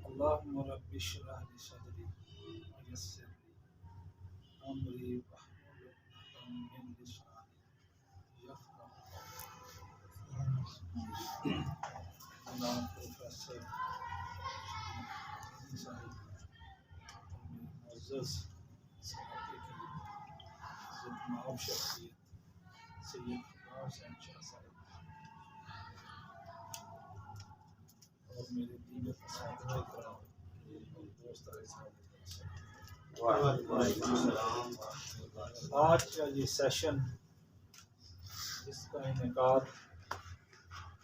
अल्लाहुम्मा रब्बि इश्रह ली सदरी व यस्सिर ली अमरी वहलुल उक़दतम मिन लिसानी यफ़क़हू क़ौली। जनाब प्रोफेसर साहिब मुअज़्ज़ज़ सलाते की इज़्ज़तमाब शख़्सियत सैयद फ़वाद हुसैन शाह साहब और मेरे दीगर असातिज़ा किराम और दोस्त आज का ये सेशन इसका इनेकाद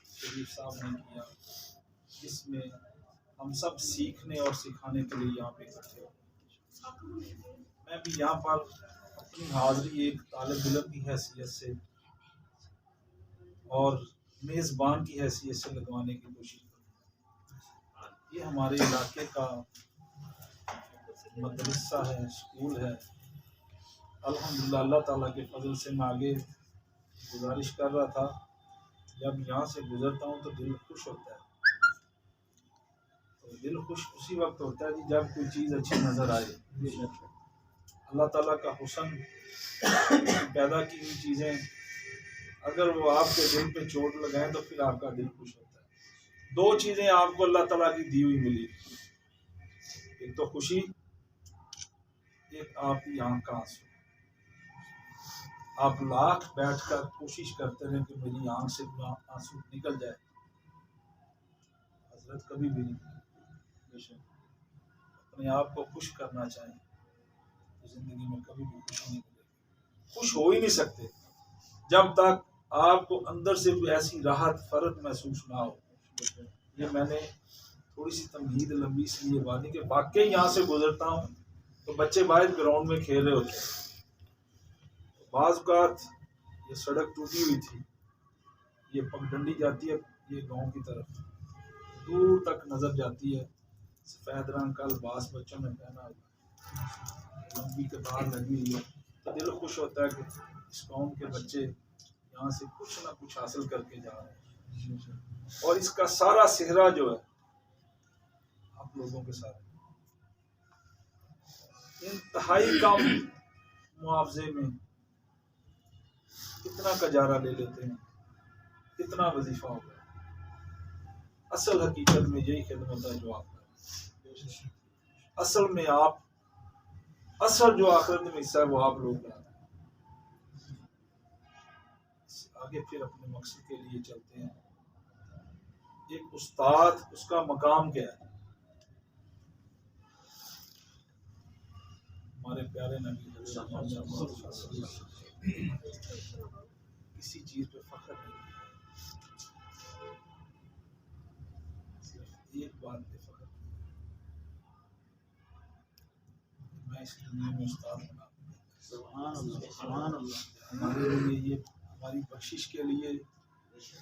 शरीफ साहब ने किया, जिसमें हम सब सीखने और सिखाने के लिए यहाँ पे इकट्ठे हो। मैं भी यहाँ पर अपनी हाज़िरी एक तालिब इल्म की हैसियत से और मेज़बान की हैसियत से लगवाने की कोशिश करूँगा। ये हमारे इलाके का मदरसा है, स्कूल है। अल्हम्दुलिल्लाह अल्लाह ताला के फजल से मैं आगे गुजारिश कर रहा था, जब यहाँ से गुजरता हूँ तो दिल खुश होता है। तो दिल खुश उसी वक्त होता है कि जब कोई चीज़ अच्छी नज़र आए। अल्लाह ताला का हुस्न, पैदा की हुई चीज़ें अगर वो आपके दिल पे चोट लगाएं तो फिर आपका दिल खुश होता है। दो चीज़ें आपको अल्लाह ताला की दी हुई मिली, एक तो खुशी, एक आपकी आँख का आंसू। आप लाख बैठकर कोशिश करते रहे कि मेरी आँख से आंसू निकल जाए, हजरत कभी भी नहीं। बेशक अपने आप को खुश करना चाहें तो जिंदगी में कभी भी खुशी नहीं मिलेगी। खुश हो ही नहीं सकते जब तक आपको अंदर से भी ऐसी राहत फर्क महसूस ना हो। ये मैंने थोड़ी सी तमहीद लंबी इसलिए बात कि वाकई यहाँ से गुजरता हूँ तो बच्चे बाहर ग्राउंड में खेल रहे होते हैं, बाज़ औक़ात ये सड़क टूटी हुई थी, ये पगडंडी जाती है ये गांव की तरफ, दूर तक नजर जाती है। सफ़ेद रंग का लिबास बच्चों ने पहना हुआ, लंबी कतार लगी हुई है, तो दिल खुश होता है कि इस कौम के बच्चे यहाँ से कुछ ना कुछ हासिल करके जा रहे हैं। और इसका सारा सेहरा जो है आप लोगों के साथ इंतहाई कम मुआवजे में कितना कजारा ले लेते हैं, कितना वजीफा होगा। असल हकीकत में यही खिदमत है जो आप करें। असल में आप असल जो आखिरत में हिस्सा है वो आप लोग कर रहे हैं। आगे फिर अपने मकसद के लिए चलते हैं। एक उस्ताद, उसका मकाम क्या है? हमारे प्यारे नबी किसी चीज पे फख्र नहीं, सिर्फ एक बात पे फख्र, मैं इस दुनिया में उस्ताद बना। हमारे लिए ये हमारी बख्शिश के लिए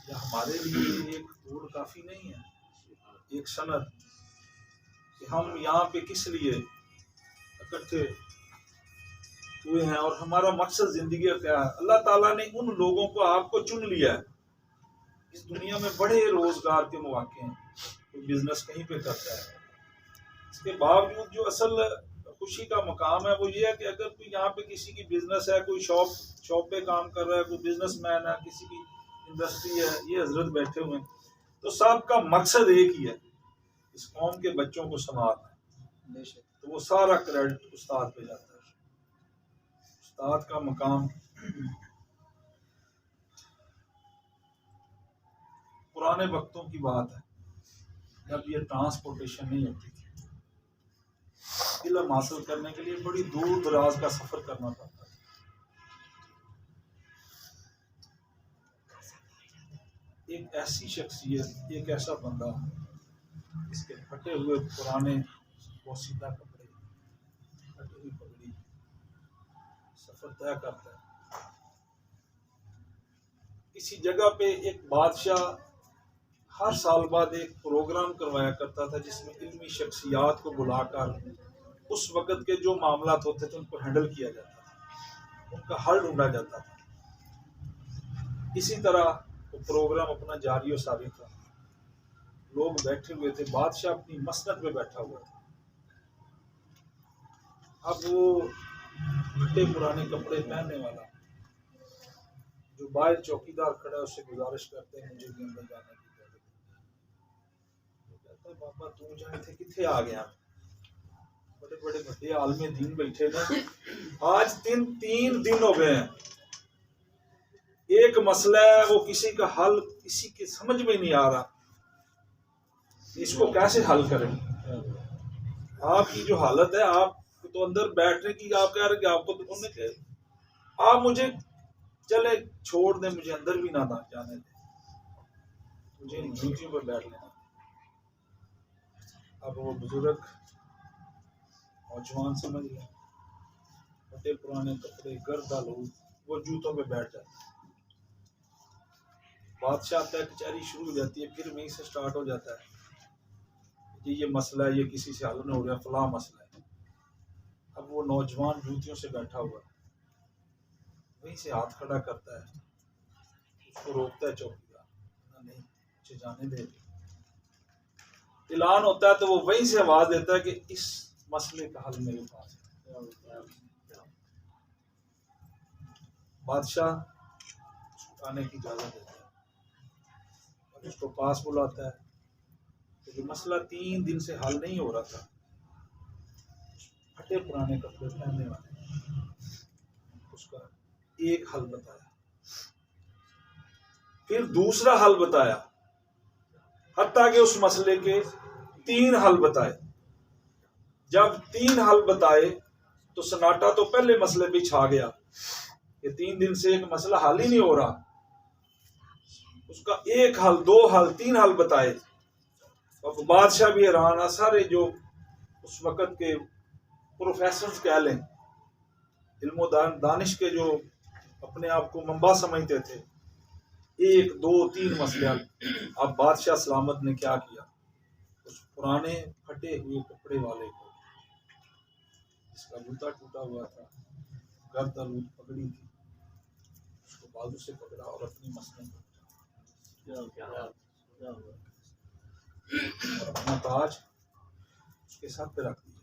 या हमारे लिए एक तोड़ काफी नहीं है, एक सनद कि हम यहाँ पे किस लिए इकट्ठे हुए हैं और हमारा मकसद जिंदगी का क्या है। अल्लाह ताला ने उन लोगों को आपको चुन लिया है। इस दुनिया में बड़े रोजगार के मौके हैं, कोई बिजनेस कहीं पे करता है, इसके बावजूद जो असल खुशी का मकाम है वो ये है कि अगर कोई यहाँ पे किसी की बिजनेस है, कोई शॉप पे काम कर रहा है, कोई बिजनेसमैन है, किसी की इंडस्ट्री है, ये हजरत बैठे हुए हैं, तो सबका मकसद एक ही है, इस कौम के बच्चों को संभालना। तो वो सारा क्रेडिट उस्ताद पे जाता है। उस्ताद का मकाम पुराने वक्तों की बात है, जब ये ट्रांसपोर्टेशन नहीं होती थी, इल्म हासिल करने के लिए बड़ी दूर दराज का सफर करना पड़ता था। एक ऐसी शख्सियत, एक ऐसा बंदा, इसके फटे हुए पुराने पोशीदा कपड़े, फटी हुई पगड़ी, सफर तय करता है। किसी जगह पे एक बादशाह हर साल बाद एक प्रोग्राम करवाया करता था जिसमें इल्मी शख्सियात को बुलाकर उस वक़्त के जो मामलात होते थे उनको हैंडल किया जाता था, उनका हल ढूंढा जाता था। इसी तरह वो प्रोग्राम अपना जारी और सारी था। लोग बैठे हुए थे, बादशाह अपनी मसनद पे बैठा हुआ था। अब वो फटे पुराने कपड़े पहनने वाला जो बाहर चौकीदार खड़ा है उससे गुजारिश करते हैं मुझे भी अंदर जाने की इजाजत दीजिए। वो कहता है बाबा तू जाए थे किथे आ गया, बड़े बड़े बड़े आलमे दीन बैठे ने, आज तीन दिन हो गए हैं, एक मसला है वो किसी का हल किसी के समझ में नहीं आ रहा, इसको कैसे हल करें। आपकी जो हालत है, आप तो अंदर बैठने की आप कह रहे कि आपको तो उन्होंने कहा आप मुझे चले छोड़ दे, मुझे अंदर भी ना जाने दे, मुझे इन ड्यूटियों पर बैठ लेना। अब वो बुजुर्ग नौजवान समझ गया, फटे पुराने कपड़े गर्द आलूद, वो जूतों पे बैठ जाता है। बादशाह आता है, कचहरी शुरू हो जाती है, फिर वहीं से स्टार्ट हो जाता है कि ये मसला है, ये किसी से हल नहीं हो रहा, फला मसला है। अब वो नौजवान जूतियों से बैठा हुआ है, वहीं से हाथ खड़ा करता है, उसको रोकता है चौकीदार, नहीं मुझे जाने दे। ऐलान होता है तो वो वहीं से आवाज देता है कि इस मसले का हल मेरे पास है। बादशाह उसको आने की इजाजत देता है और उसको पास बुलाता है। तो जो मसला 3 दिन से हल नहीं हो रहा था, फटे पुराने कपड़े पहनने वाले, उसका एक हल बताया, फिर दूसरा हल बताया, हत्ता कि उस मसले के 3 हल बताए। जब 3 हल बताए तो सन्नाटा तो पहले मसले भी छा गया कि 3 दिन से एक मसला हल ही नहीं हो रहा। उसका 1 हल, 2 हल, 3 हल बताए। अब बादशाह भी हैरान, सारे जो उस वक़्त के प्रोफेसर कह लें, इल्मो दानिश के जो अपने आप को मंबा समझते थे, 1, 2, 3 मसले हल। अब बादशाह सलामत ने क्या किया, उस पुराने फटे हुए कपड़े वाले को, जिसका जूता टूटा हुआ था, गर्द आलूद पगड़ी थी, उसको बाजू से पकड़ा और अपनी मसनद और अपना ताज उसके सर पे रख दिया।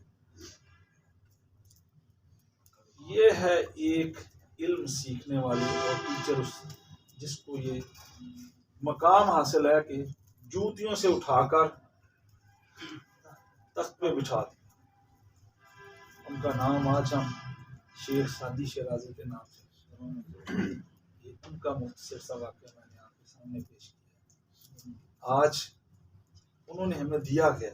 ये है एक इल्म सीखने वाली और टीचर जिसको ये मकाम हासिल है कि जूतियों से उठाकर तख्त पे बिठा दिया। उनका नाम आज हम शेख सादी शराजी के नाम से, ये उनका मुख्तसर सा वाक़या मैंने आपके सामने पेश किया। आज उन्होंने हमें दिया गया,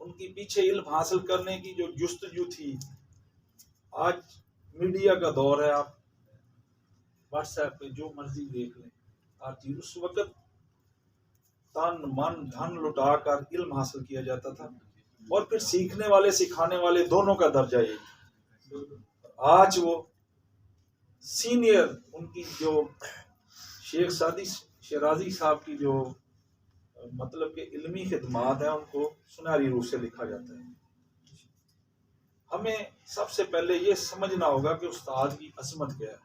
उनके पीछे इल्म हासिल करने की जो जुस्तजू थी। आज मीडिया का दौर है, आप व्हाट्सएप पे जो मर्जी देख लें। आज उस वक़्त तन मन धन लुटा कर इल्म हासिल किया जाता था, और फिर सीखने वाले सिखाने वाले दोनों का दर्जा यही। आज वो सीनियर, उनकी जो शेख सादी शराजी साहब की जो मतलब के इल्मी खिदमात है, उनको सुनहरी रूह से लिखा जाता है। हमें सबसे पहले ये समझना होगा कि उस्ताद की अजमत क्या है।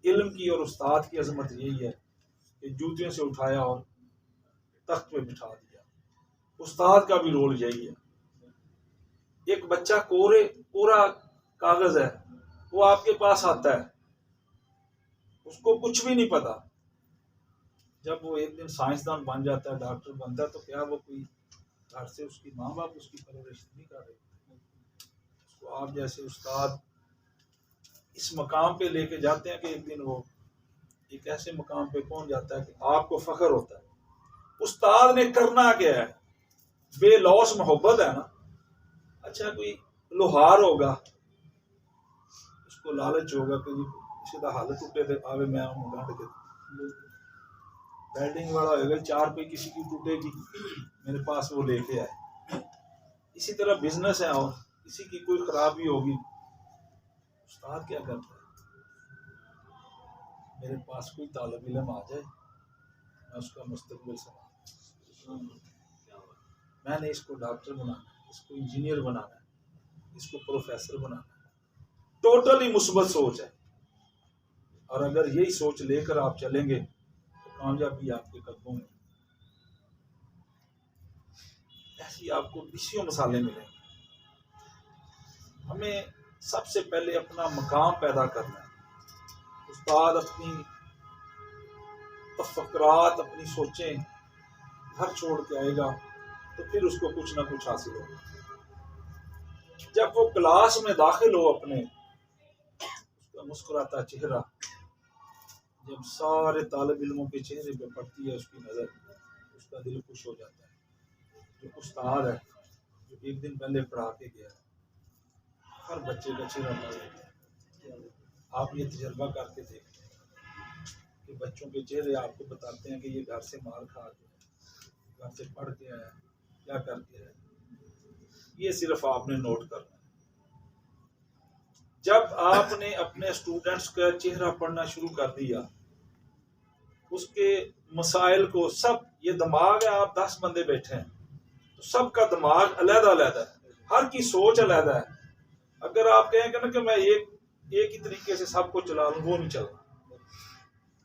इल्म की और उस्ताद की अजमत यही है कि जूतियों से उठाया और तख्त पे बिठा दिया। उस्ताद का भी रोल यही है। एक बच्चा कोरा कागज है, वो आपके पास आता है, उसको कुछ भी नहीं पता। जब वो एक दिन साइंसदान बन जाता है, डॉक्टर बनता है, तो क्या वो कोई घर से उसकी माँ बाप उसकी परवरिश नहीं कर रहे? उसको आप जैसे उस्ताद इस मकाम पे लेके जाते हैं कि एक दिन वो एक ऐसे मकाम पे पहुंच जाता है कि आपको फख्र होता है। उस्ताद ने करना क्या है? बेलौस मोहब्बत है ना। अच्छा कोई लोहार होगा, उसको लालच होगा कि किसी का हालत टूटे थे आवे मैं गांड के, वेल्डिंग वाला होगा 4 पे किसी की टूटेगी, मेरे पास वो लेके आए। इसी तरह बिजनेस है, और किसी की कोई खराबी होगी, उस्ताद क्या करता है? मेरे पास कोई तालिब इल्म आ जाए, मैं उसका मुस्तकबिल संभाल, मैंने इसको डॉक्टर बनाना, इसको इंजीनियर बनाना है, इसको प्रोफेसर बनाना है। टोटली मुस्बत सोच है। और अगर यही सोच लेकर आप चलेंगे तो कामयाबी आपके कदमों में। ऐसी आपको बीसियों मसाले मिलेंगे। हमें सबसे पहले अपना मकाम पैदा करना है। उस्ताद अपनी तफक्कुरात, अपनी सोचें घर छोड़ के आएगा तो फिर उसको कुछ ना कुछ हासिल होगा। जब वो क्लास में दाखिल हो अपने, उसका मुस्कुराता चेहरा जब सारे तालिब इल्मों के चेहरे पे पड़ती है, उसकी नज़र, उसका दिल खुश हो जाता है। जो उस्ताद है, जो एक दिन पहले पढ़ा के गया, हर बच्चे का चेहरा नजर। आप ये तजर्बा करके देखते हैं कि बच्चों के चेहरे आपको बताते हैं कि ये घर से मार खा के, घर से पढ़ के आया, क्या करके आया। ये सिर्फ आपने नोट करना है। जब आपने अपने स्टूडेंट्स का चेहरा पढ़ना शुरू कर दिया, उसके मसाइल को, सब ये दिमाग है, आप 10 बंदे बैठे हैं तो सबका दिमाग अलग-अलग है, हर की सोच अलग है। अगर आप कहेंगे ना कि मैं एक ही तरीके से सबको चला लूं, वो नहीं चलना।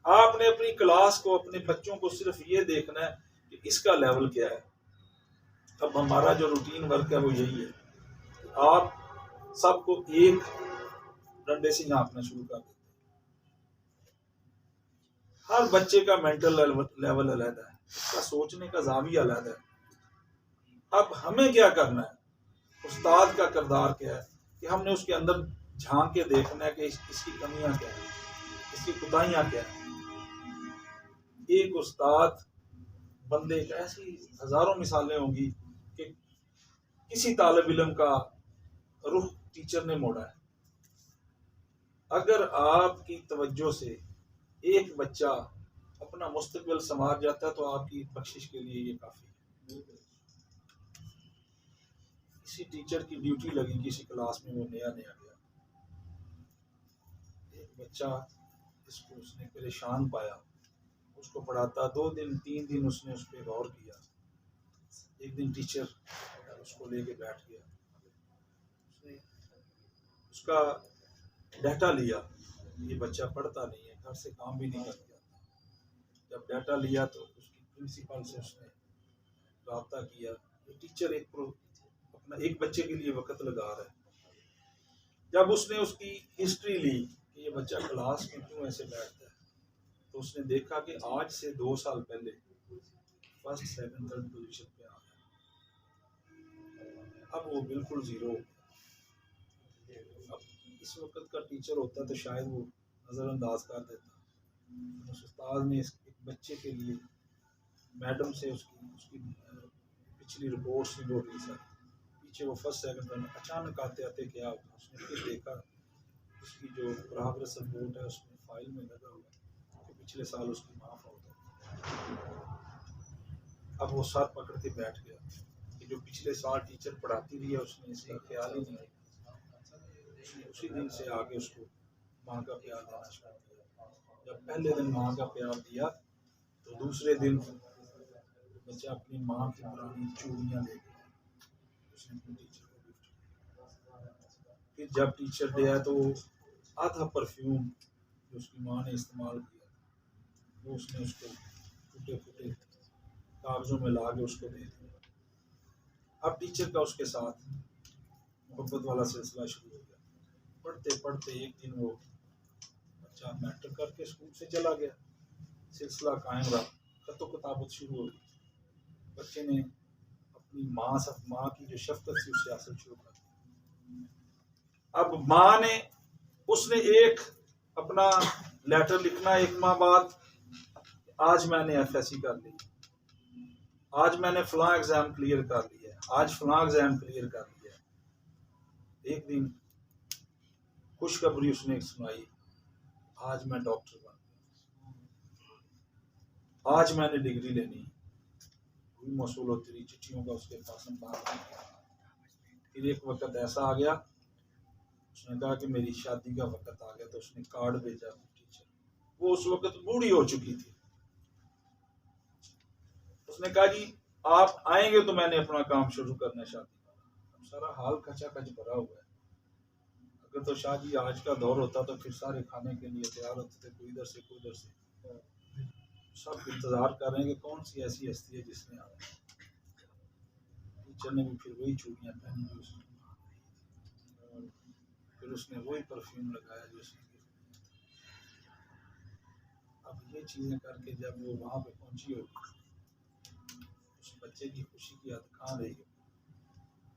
आपने अपनी क्लास को, अपने बच्चों को सिर्फ ये देखना है कि इसका लेवल क्या है। अब हमारा जो रूटीन वर्क है वो यही है, आप सबको एक डंडे से नापना शुरू कर देते हैं। हर बच्चे का मेंटल लेवल अलग है, उसका सोचने का जाविया अलग है। अब हमें क्या करना है, उस्ताद का किरदार क्या है कि हमने उसके अंदर झांक के देखना है कि इसकी कमियां क्या है, इसकी खुदाइयां क्या है। एक उस्ताद बंदे का, ऐसी हजारों मिसालें होंगी कि किसी तालिब इल्म का रुख टीचर ने मोड़ा है। अगर आपकी तवज्जो से एक बच्चा अपना मुस्तकबिल संवार जाता है तो आपकी बख्शिश के लिए ये काफी है। किसी टीचर की ड्यूटी लगी किसी क्लास में, वो नया गया, एक बच्चा, इसको उसने परेशान पाया, उसको पढ़ाता 2 दिन 3 दिन उसने उस पर गौर किया। एक दिन टीचर उसको लेके बैठ गया, उसने उसका डाटा लिया। ये बच्चा पढ़ता नहीं है, घर से काम भी नहीं करता। जब डाटा लिया तो उसकी प्रिंसिपल से उसने राब्ता किया। टीचर अपना एक बच्चे के लिए वक्त लगा रहा है। जब उसने उसकी हिस्ट्री ली कि ये बच्चा क्लास में क्यों ऐसे बैठता है, तो उसने देखा कि आज से 2 साल पहले फर्स्ट, सेकंड, थर्ड पोजीशन पे आ गया। अब वो बिल्कुल जीरो। अब इस वक्त का टीचर होता तो शायद वो नज़रअंदाज कर देता। उस उस्ताद ने एक बच्चे के लिए मैडम से उसकी पिछली रिपोर्ट्स भी बोल दी सर, पीछे वो फर्स्ट सेकंड रन, अचानक आते आते क्या उसने फिर देखा उसकी जो प्रोग्रेस रिपोर्ट है उसमें फाइल में लगा हुआ कि पिछले साल उसकी माफ हो गया। अब वो सर पकड़ के बैठ गया कि जो पिछले साल टीचर पढ़ाती रही है उसने इसका ख्याल ही नहीं किया। उसी दिन से आगे उसको माँ का प्यार देना शुरू किया। जब पहले दिन माँ का प्यार दिया तो दूसरे दिन बच्चा अपनी माँ की पुरानी चूड़ियाँ ले गया, उसने अपने टीचर को गिफ्ट किया। फिर जब टीचर डे आया तो आधा परफ्यूम जो उसकी माँ ने इस्तेमाल किया वो उसने उसको टूटे फूटे कागजों में ला के उसको दे दिया। अब टीचर का उसके साथ मोहब्बत वाला सिलसिला शुरू हो गया। पढ़ते पढ़ते एक दिन वो बच्चा मैट्रिक करके स्कूल से चला गया, सिलसिला कायम रहा, खतो किताबत शुरू हो गई। बच्चे ने अपनी माँ की जो शफकत थी उससे हासिल शुरू कर दी। अब माँ ने, उसने एक अपना लेटर लिखना 1 माह बाद, आज मैंने FSC कर ली, आज मैंने फलां एग्जाम क्लियर कर लिया, आज फलां एग्जाम क्लियर कर लिया। एक दिन खुशखबरी उसने सुनाई, आज मैं डॉक्टर बन गया, आज मैंने डिग्री लेनी। मौसूल होती रही चिट्ठियों का उसके पास नंबर। फिर एक वक्त ऐसा आ गया, उसने कहा कि मेरी शादी का वक्त आ गया, तो उसने कार्ड भेजा टीचर। वो उस वक्त बूढ़ी हो चुकी थी। उसने कहा जी आप आएंगे तो मैंने अपना काम शुरू करना है शादी का। सारा हाल खचाखच भरा हुआ है। अगर तो शाह जी आज का दौर होता तो फिर सारे खाने के लिए तैयार होते थे, कोई इधर से कोई उधर से, सब इंतजार कर रहे हैं कि कौन सी ऐसी हस्ती है जिसने आना। टीचर ने भी फिर वही चूड़ियाँ पहनी जो उसने, फिर उसने वही परफ्यूम लगाया जो उसने। अब ये चीज़ें करके जब वो वहाँ पे पहुंची होगी, उस बच्चे की खुशी की हद कहाँ रही,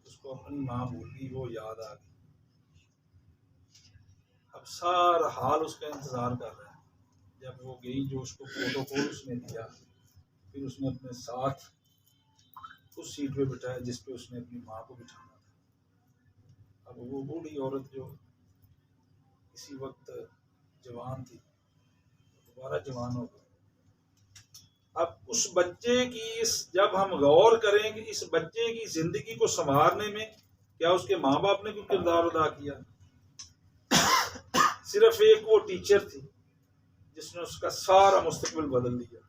उसको अपनी माँ भूल गई, वो याद आ गई। अब सारा हाल उसका इंतजार कर रहा है। जब वो गई, जो उसको प्रोटोकॉल उसने दिया, फिर उसने अपने साथ उस सीट पे बिठाया जिस पे उसने अपनी माँ को बिठाना था। अब वो बूढ़ी औरत जो इसी वक्त जवान थी, दोबारा जवान हो गई। अब उस बच्चे की जब हम गौर करें कि इस बच्चे की जिंदगी को संवारने में क्या उसके माँ बाप ने कोई किरदार अदा किया? सिर्फ एक वो टीचर थी जिसने उसका सारा मुस्तकबिल बदल दिया।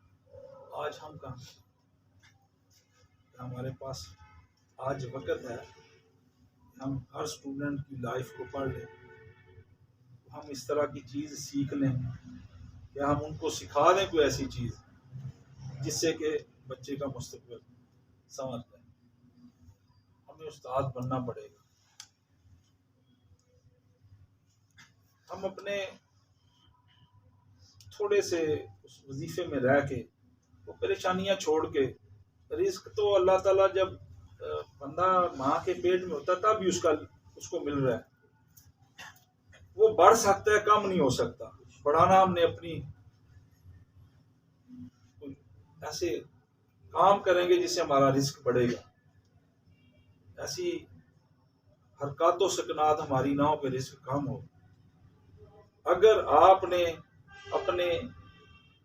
आज हम कहाँ? हमारे पास आज वक्त है, हम हर स्टूडेंट की लाइफ को पढ़ लें, हम इस तरह की चीज़ सीख लें, या हम उनको सिखा दें कोई ऐसी चीज़ जिससे कि बच्चे का मुस्तकबिल समझ जाए। हमें उस्ताद बनना पड़ेगा। हम अपने थोड़े से उस वजीफे में रह के, वो परेशानियां छोड़ के, रिस्क तो अल्लाह ताला जब बंदा माँ के पेट में होता तब भी उसको मिल रहा है। वो बढ़ सकता है, कम नहीं हो सकता। बढ़ाना हमने अपनी ऐसे काम करेंगे जिससे हमारा रिस्क बढ़ेगा। ऐसी हरकत व सकनात हमारी ना हो कि रिस्क कम हो। अगर आपने अपने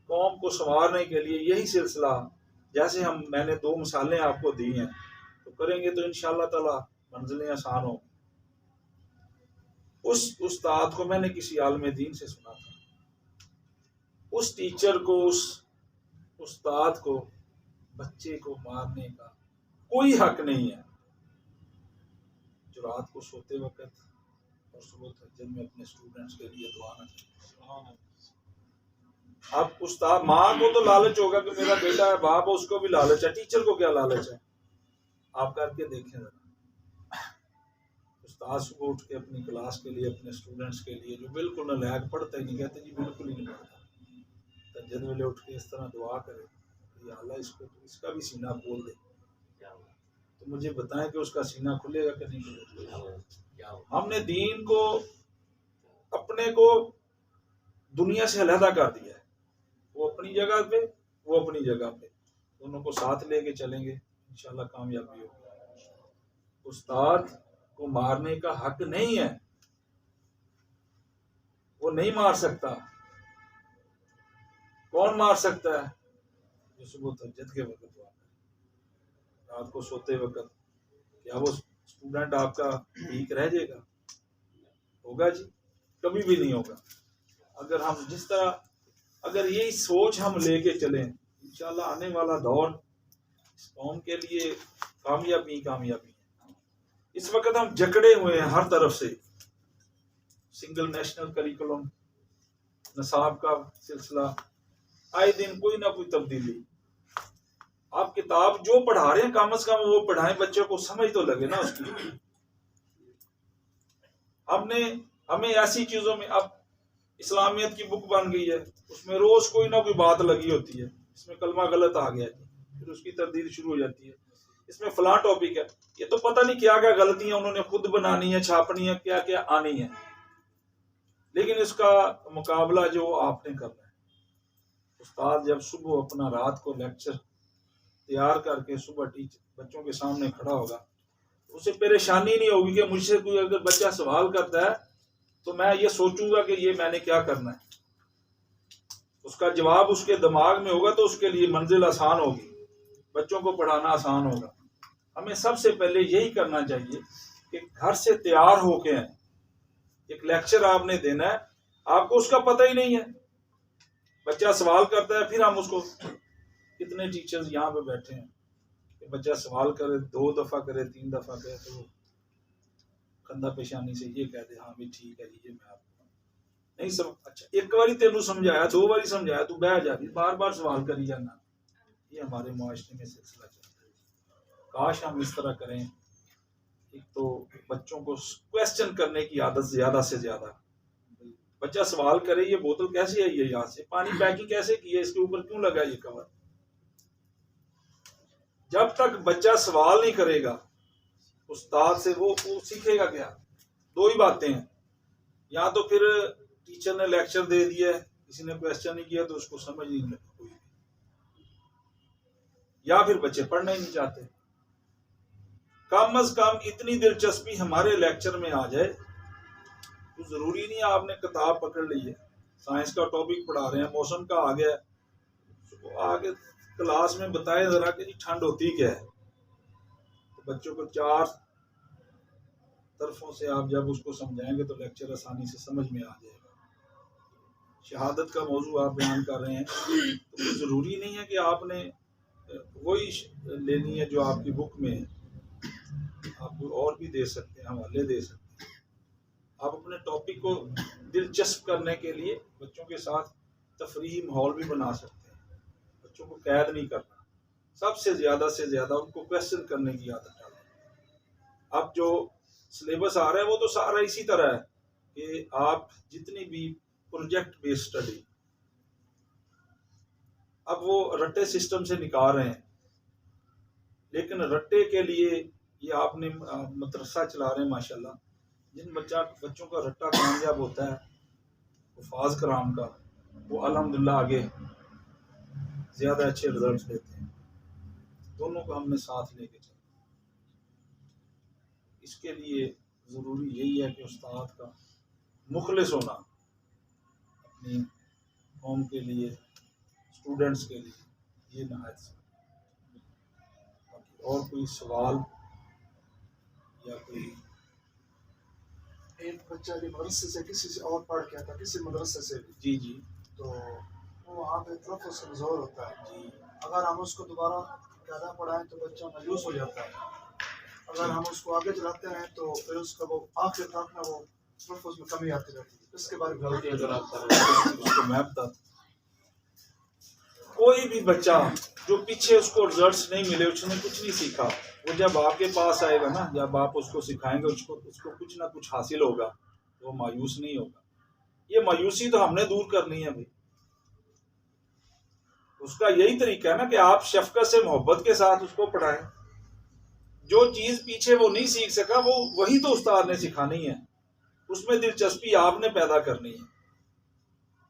कौम को संवारने के लिए यही सिलसिला, जैसे मैंने 2 मिसालें आपको दी हैं, तो करेंगे तो इंशाअल्लाह ताला मंजिलें आसान हो। उस उस्ताद को मैंने किसी आलिम दीन से सुना था, उस टीचर को, उस उस्ताद को बच्चे को मारने का कोई हक नहीं है जो रात को सोते वक्त और सुबह तहज्जुद में अपने स्टूडेंट्स के लिए दुआ न करे। अब उस्ताद माँ को तो लालच होगा कि मेरा बेटा है, बाप उसको भी लालच है, टीचर को क्या लालच है? आप करके देखें जरा। उस्ताद सुबह उठ के अपनी क्लास के लिए, अपने स्टूडेंट्स के लिए, जो बिल्कुल नालायक पढ़ता ही नहीं, कहते जी बिल्कुल ही नहीं पढ़ता, तहज्जुद वेले उठ के इस तरह दुआ करे, या अल्लाह इसका भी सीना खोल दे। तो मुझे बताएं कि उसका सीना खुलेगा कि नहीं खुलेगा? हमने दीन को, अपने को दुनिया से अलहदा कर दिया है। वो अपनी जगह पे, वो अपनी जगह पे, दोनों को साथ लेके चलेंगे, इंशाल्लाह कामयाबी होगी। उस्ताद को मारने का हक नहीं है, वो नहीं मार सकता। कौन मार सकता है? जो सुबह तहज्जुद के वक्त हुआ, रात को सोते वक्त। क्या वो स्टूडेंट आपका ठीक रह जाएगा? होगा जी, कभी भी नहीं होगा। अगर हम जिस तरह, अगर यही सोच हम लेके चलें, इंशाल्लाह आने वाला दौर इस कौम के लिए कामयाबी कामयाबी है। इस वक्त हम जकड़े हुए हैं हर तरफ से। सिंगल नेशनल करिकुलम, नसाब का सिलसिला, आए दिन कोई ना कोई तब्दीली। आप किताब जो पढ़ा रहे हैं कम से कम वो पढ़ाएं, बच्चों को समझ तो लगे ना उसकी। हमें ऐसी चीजों में, अब इस्लामियत की बुक बन गई है, उसमें रोज कोई ना कोई बात लगी होती है, इसमें कलमा गलत आ गया, फिर उसकी तब्दील शुरू हो जाती है। इसमें फलां टॉपिक है, ये तो पता नहीं क्या क्या गलतियां उन्होंने खुद बनानी है, छापनी है, क्या क्या आनी है, लेकिन इसका मुकाबला जो आपने करना है। उस्ताद जब सुबह अपना रात को लेक्चर तैयार करके सुबह बच्चों के सामने खड़ा होगा, उसे परेशानी नहीं होगी कि मुझसे कोई अगर बच्चा सवाल करता है तो मैं ये सोचूंगा कि ये मैंने क्या करना है। उसका जवाब उसके दिमाग में होगा तो उसके लिए मंजिल आसान होगी, बच्चों को पढ़ाना आसान होगा। हमें सबसे पहले यही करना चाहिए कि घर से तैयार होके आए। एक लेक्चर आपने देना है, आपको उसका पता ही नहीं है, बच्चा सवाल करता है, फिर हम उसको, कितने टीचर्स यहाँ पे बैठे हैं कि बच्चा सवाल करे, 2 दफा करे, 3 दफा करे, तो कंधा पेशानी से ये कह दे हाँ भी ठीक है ये मैं आपको नहीं समझ। अच्छा एक बारी तेनू समझाया, 2 बारी समझाया, तू बह जाती, बार बार सवाल करी जाना। ये हमारे मुआशरे में सिलसिला चलता है। काश हम इस तरह करें। एक तो बच्चों को क्वेश्चन करने की आदत ज्यादा से ज्यादा। बच्चा सवाल करे ये बोतल कैसे आई है, यहाँ से पानी पैकिंग कैसे की है, इसके ऊपर क्यों लगा ये कवर। जब तक बच्चा सवाल नहीं करेगा उस्ताद से वो सीखेगा क्या। 2 ही बातें हैं, या तो फिर टीचर ने लेक्चर दे दिया है, किसी ने क्वेश्चन नहीं किया तो उसको समझ नहीं लगी कोई, या फिर बच्चे पढ़ना ही नहीं चाहते। कम अज कम इतनी दिलचस्पी हमारे लेक्चर में आ जाए तो जरूरी नहीं आपने किताब पकड़ ली है, साइंस का टॉपिक पढ़ा रहे हैं, मौसम का आ गया, तो आगे क्लास में बताए जरा कि ठंड होती क्या है। तो बच्चों को 4 तरफों से आप जब उसको समझाएंगे तो लेक्चर आसानी से समझ में आ जाएगा। शहादत का मौजू आप बयान कर रहे हैं तो जरूरी नहीं है कि आपने वही लेनी है जो आपकी बुक में है, आप और भी दे सकते हैं, हवाले दे सकते हैं। आप अपने टॉपिक को दिलचस्प करने के लिए बच्चों के साथ तफरीही माहौल भी बना सकते हैं। बच्चों को कैद नहीं करना, सबसे ज्यादा से ज्यादा उनको क्वेश्चन करने की आदत डालें। अब जो सिलेबस आ रहा है वो तो सारा इसी तरह है कि आप जितनी भी प्रोजेक्ट बेस्ड स्टडी, अब वो रट्टे सिस्टम से निकाल रहे हैं, लेकिन रट्टे के लिए ये आपने मदरसा चला रहे हैं माशाल्लाह, जिन बच्चों का रट्टा कामयाब होता है हुफाज कराम का, वो अल्हम्दुलिल्लाह आगे ज्यादा अच्छे रिजल्ट्स देते हैं। दोनों को हमने साथ लेके चलना। इसके लिए ज़रूरी यही है कि उस्ताद का मुखलिस होना अपनी कौम के लिए, स्टूडेंट्स के लिए, ये नहायत से। और कोई सवाल या कोई। एक बच्चा भी मदरसे से किसी से और पढ़ के आता, किसी मदरसे से भी, जी जी, तो वो वहाँ पे तलफ़्फ़ुज़ कमज़ोर होता है जी, अगर हम उसको दोबारा क़ायदा पढ़ाएं तो बच्चा मायूस हो जाता है। अगर हम उसको आगे चलाते हैं तो फिर उसका वो आखिर तक ना वो तलफ़्फ़ुज़ में कमी आती रहती है। इसके बारे में गलती अगर आप कर रहे हैं उसको मैं बता। कोई भी बच्चा जो पीछे उसको रिजल्ट्स नहीं मिले, उसने कुछ नहीं सीखा, वो जब आपके पास आएगा ना, जब आप उसको सिखाएंगे, उसको कुछ ना कुछ हासिल होगा, तो वो मायूस नहीं होगा। ये मायूसी तो हमने दूर करनी है भाई। उसका यही तरीका है ना कि आप शफकत से, मोहब्बत के साथ उसको पढ़ाएं। जो चीज पीछे वो नहीं सीख सका वो वही तो उस्ताद ने सिखानी है, उसमें दिलचस्पी आपने पैदा करनी है।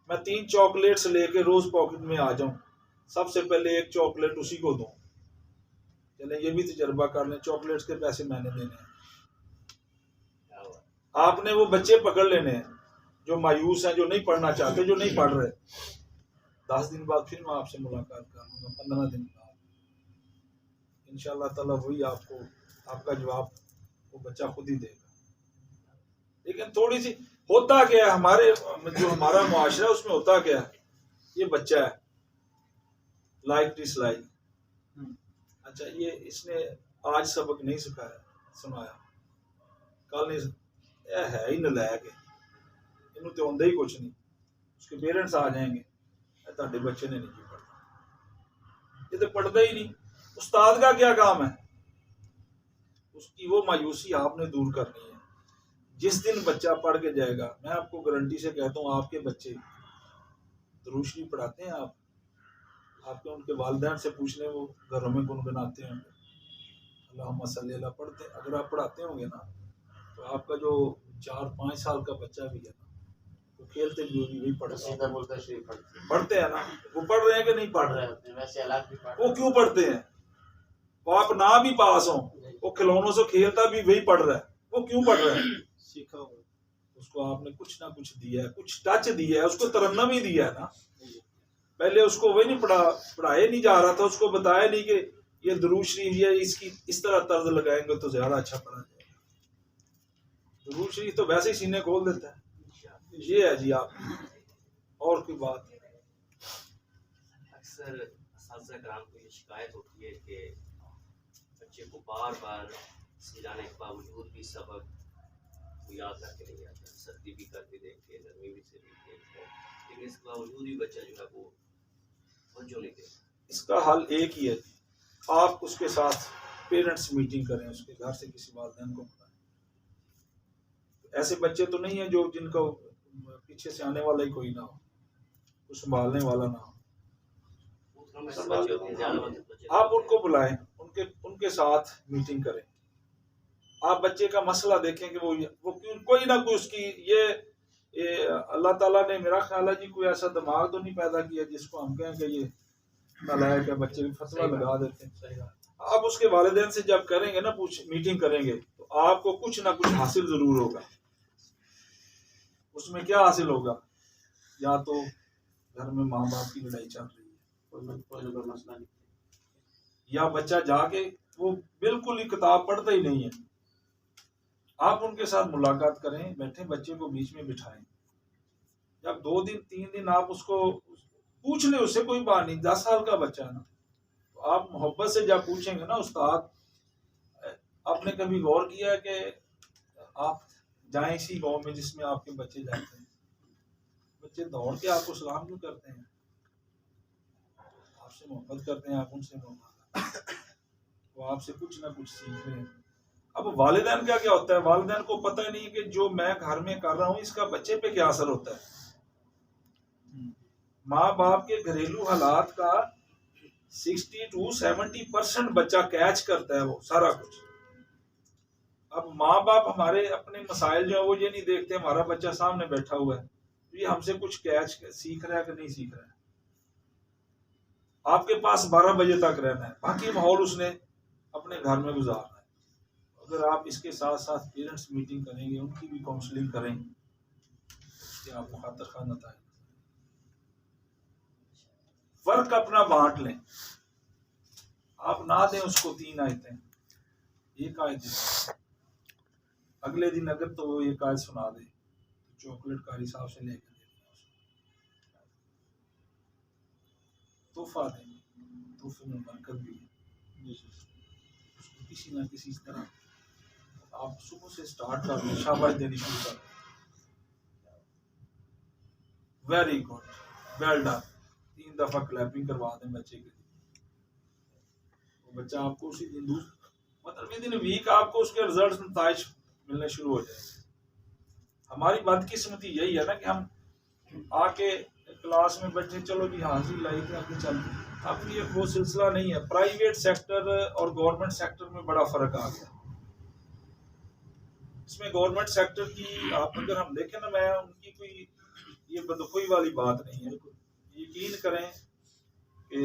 मैं 3 चॉकलेट्स लेके रोज पॉकेट में आ जाऊं, सबसे पहले एक चॉकलेट उसी को दूं, चले ये भी तजर्बा कर लें, चॉकलेट्स के पैसे मैंने देने हैं। आपने वो बच्चे पकड़ लेने हैं जो मायूस हैं, जो नहीं पढ़ना चाहते, जो नहीं पढ़ रहे। 10 दिन बाद फिर मैं आपसे मुलाकात कर लूंगा, 15 दिन बाद इंशाअल्लाह ताला वही आपको, आपका जवाब वो बच्चा खुद ही देगा। लेकिन थोड़ी सी होता क्या है हमारे जो हमारा मुआशरा उसमें होता क्या है, ये बच्चा है लाइक डिसलाइक, अच्छा ये इसने आज सबक नहीं सुनाया, कल नहीं, है ही नलायक है, इन्हों तो आंदा ही कुछ नहीं। उसके पेरेंट्स आ जाएंगे, ताड़े बच्चे ने नहीं पढ़ना, ये तो पढ़ता ही नहीं। उस्ताद का क्या काम है, उसकी वो मायूसी आपने दूर करनी है। जिस दिन बच्चा पढ़ के जाएगा, मैं आपको गारंटी से कहता हूँ, आपके बच्चे दुरूद शरीफ पढ़ाते हैं, आपके उनके वालिदैन से पूछ लें, वो घरों में गुनगुनाते हैं, अल्लाहुम्मा सल्ली अला पढ़ते। अगर आप पढ़ाते होंगे ना, तो आपका जो 4-5 साल का बच्चा भी है ना, वो खेलते भी वही पढ़ते हैं ना। वो पढ़ रहे हैं कि नहीं पढ़ रहे हैं, वैसे अलग भी वो क्यों पढ़ते हैं? वो आप ना भी पास हो, वो खिलौनों से खेलता भी वही पढ़ रहा है, वो क्यों पढ़ रहा है? सीखा हो, उसको आपने कुछ ना कुछ दिया है, कुछ टच दिया है, उसको तरन्नुम ही दिया है ना। पहले उसको वही नहीं पढ़ाया नहीं जा रहा था, उसको बताया नहीं कि ये दुरूद शरीफ है, इसकी इस तरह तर्ज लगाएंगे तो ज्यादा अच्छा पढ़ा जाएगा। दुरूद शरीफ तो वैसे ही सीने खोल देता है। ये है जी। आप और कोई बात? अक्सर असातिज़ा कराम को ये शिकायत होती है कि बच्चे को बार बार समझाने के बावजूद भी सबक वो याद रख के नहीं आता, सर्दी भी करके देखते, गर्मी भी से भी देखते हैं, लेकिन इसके बावजूद भी बच्चा जो है वो तवज्जो नहीं देता। इसका हल एक ही है, आप उसके साथ पेरेंट्स मीटिंग करें, उसके घर से किसी वालिदैन को बुलाएं। ऐसे बच्चे तो नहीं है जो जिनका पीछे से आने वाला ही कोई ना हो, कुछ संभालने वाला ना हो, उतना में से बच्चे होते हैं, ज़्यादा बच्चे आप उनको बुलाएं, उनके साथ मीटिंग करें। आप बच्चे का मसला देखें कि वो क्यों कोई ना कोई उसकी ये अल्लाह ताला ने मेरा ख्याल है जी कोई ऐसा दिमाग तो नहीं पैदा किया जिसको हम कहें कि ये नालायक है, बच्चे की फतवा लगा देते हैं। आप उसके वालिदैन से जब करेंगे ना मीटिंग करेंगे तो आपको कुछ ना कुछ हासिल जरूर होगा। उसमें क्या हासिल होगा? या तो घर में माँ बाप की लड़ाई चल रही है, कोई मसला नहीं, या बच्चा जाके वो बिल्कुल ही किताब पढ़ता ही नहीं है, आप उनके साथ मुलाकात करें, बैठे बच्चे को बीच में बिठाएं। जब 2 दिन 3 दिन आप उसको पूछ ले, उससे कोई बात नहीं, 10 साल का बच्चा है ना, तो आप मोहब्बत से जब पूछेंगे ना, उस्ताद आपने कभी गौर किया है कि आप जाएं इसी गांव में जिसमें आपके बच्चे जाते हैं, बच्चे दौड़ के आपको सलाम क्यों करते हैं? आपसे मोहब्बत करते हैं, आप उनसे मोहब्बत, वो आपसे कुछ ना कुछ सीख रहे हैं। अब वालिदैन का क्या होता है, वालिदैन को पता ही नहीं कि जो मैं घर में कर रहा हूँ इसका बच्चे पे क्या असर होता है। माँ बाप के घरेलू हालात का 60 to 70% बच्चा कैच करता है, वो सारा कुछ। अब माँ बाप हमारे अपने मसाइल जो है वो ये नहीं देखते हमारा बच्चा सामने बैठा हुआ है तो ये हमसे कुछ कैच सीख रहा है कि नहीं सीख रहा है। आपके पास 12 बजे तक रहना है, बाकी माहौल उसने अपने घर में गुजारना है। अगर आप इसके साथ साथ पेरेंट्स मीटिंग करेंगे, उनकी भी काउंसलिंग करेंगे, उसके आप मुखातर खा नताइज। वर्क अपना बांट लें, आप ना दें उसको 3 आयतें, एक आयत दें, अगले दिन अगर तो वो एक आयत सुना दे तो चॉकलेट कारी साहब से लेकर दे दें, तोहफा दें, तोहफे में बरकत भी है। उसको किसी ना किसी तरह आप सुबह से स्टार्ट कर दें, शाबाश देनी शुरू कर दें, वेरी गुड, वेल डन, 3 दफा क्लैपिंग करवा दें बच्चे के लिए। वो बच्चा आपको उसी दिन मतलब विद इन वीक आपको उसके रिजल्ट नताइज मिलने शुरू हो जाए। हमारी बदकिस्मती यही है ना कि हम आके क्लास में बैठे, चलो जी हाजिर लाई थे आगे चलते। अब ये वो सिलसिला नहीं है। प्राइवेट सेक्टर और गवर्नमेंट सेक्टर में बड़ा फर्क आ गया। इसमें गवर्नमेंट सेक्टर की आप अगर हम देखें ना, मैं उनकी कोई ये बदखुई वाली बात नहीं है। यकीन करें कि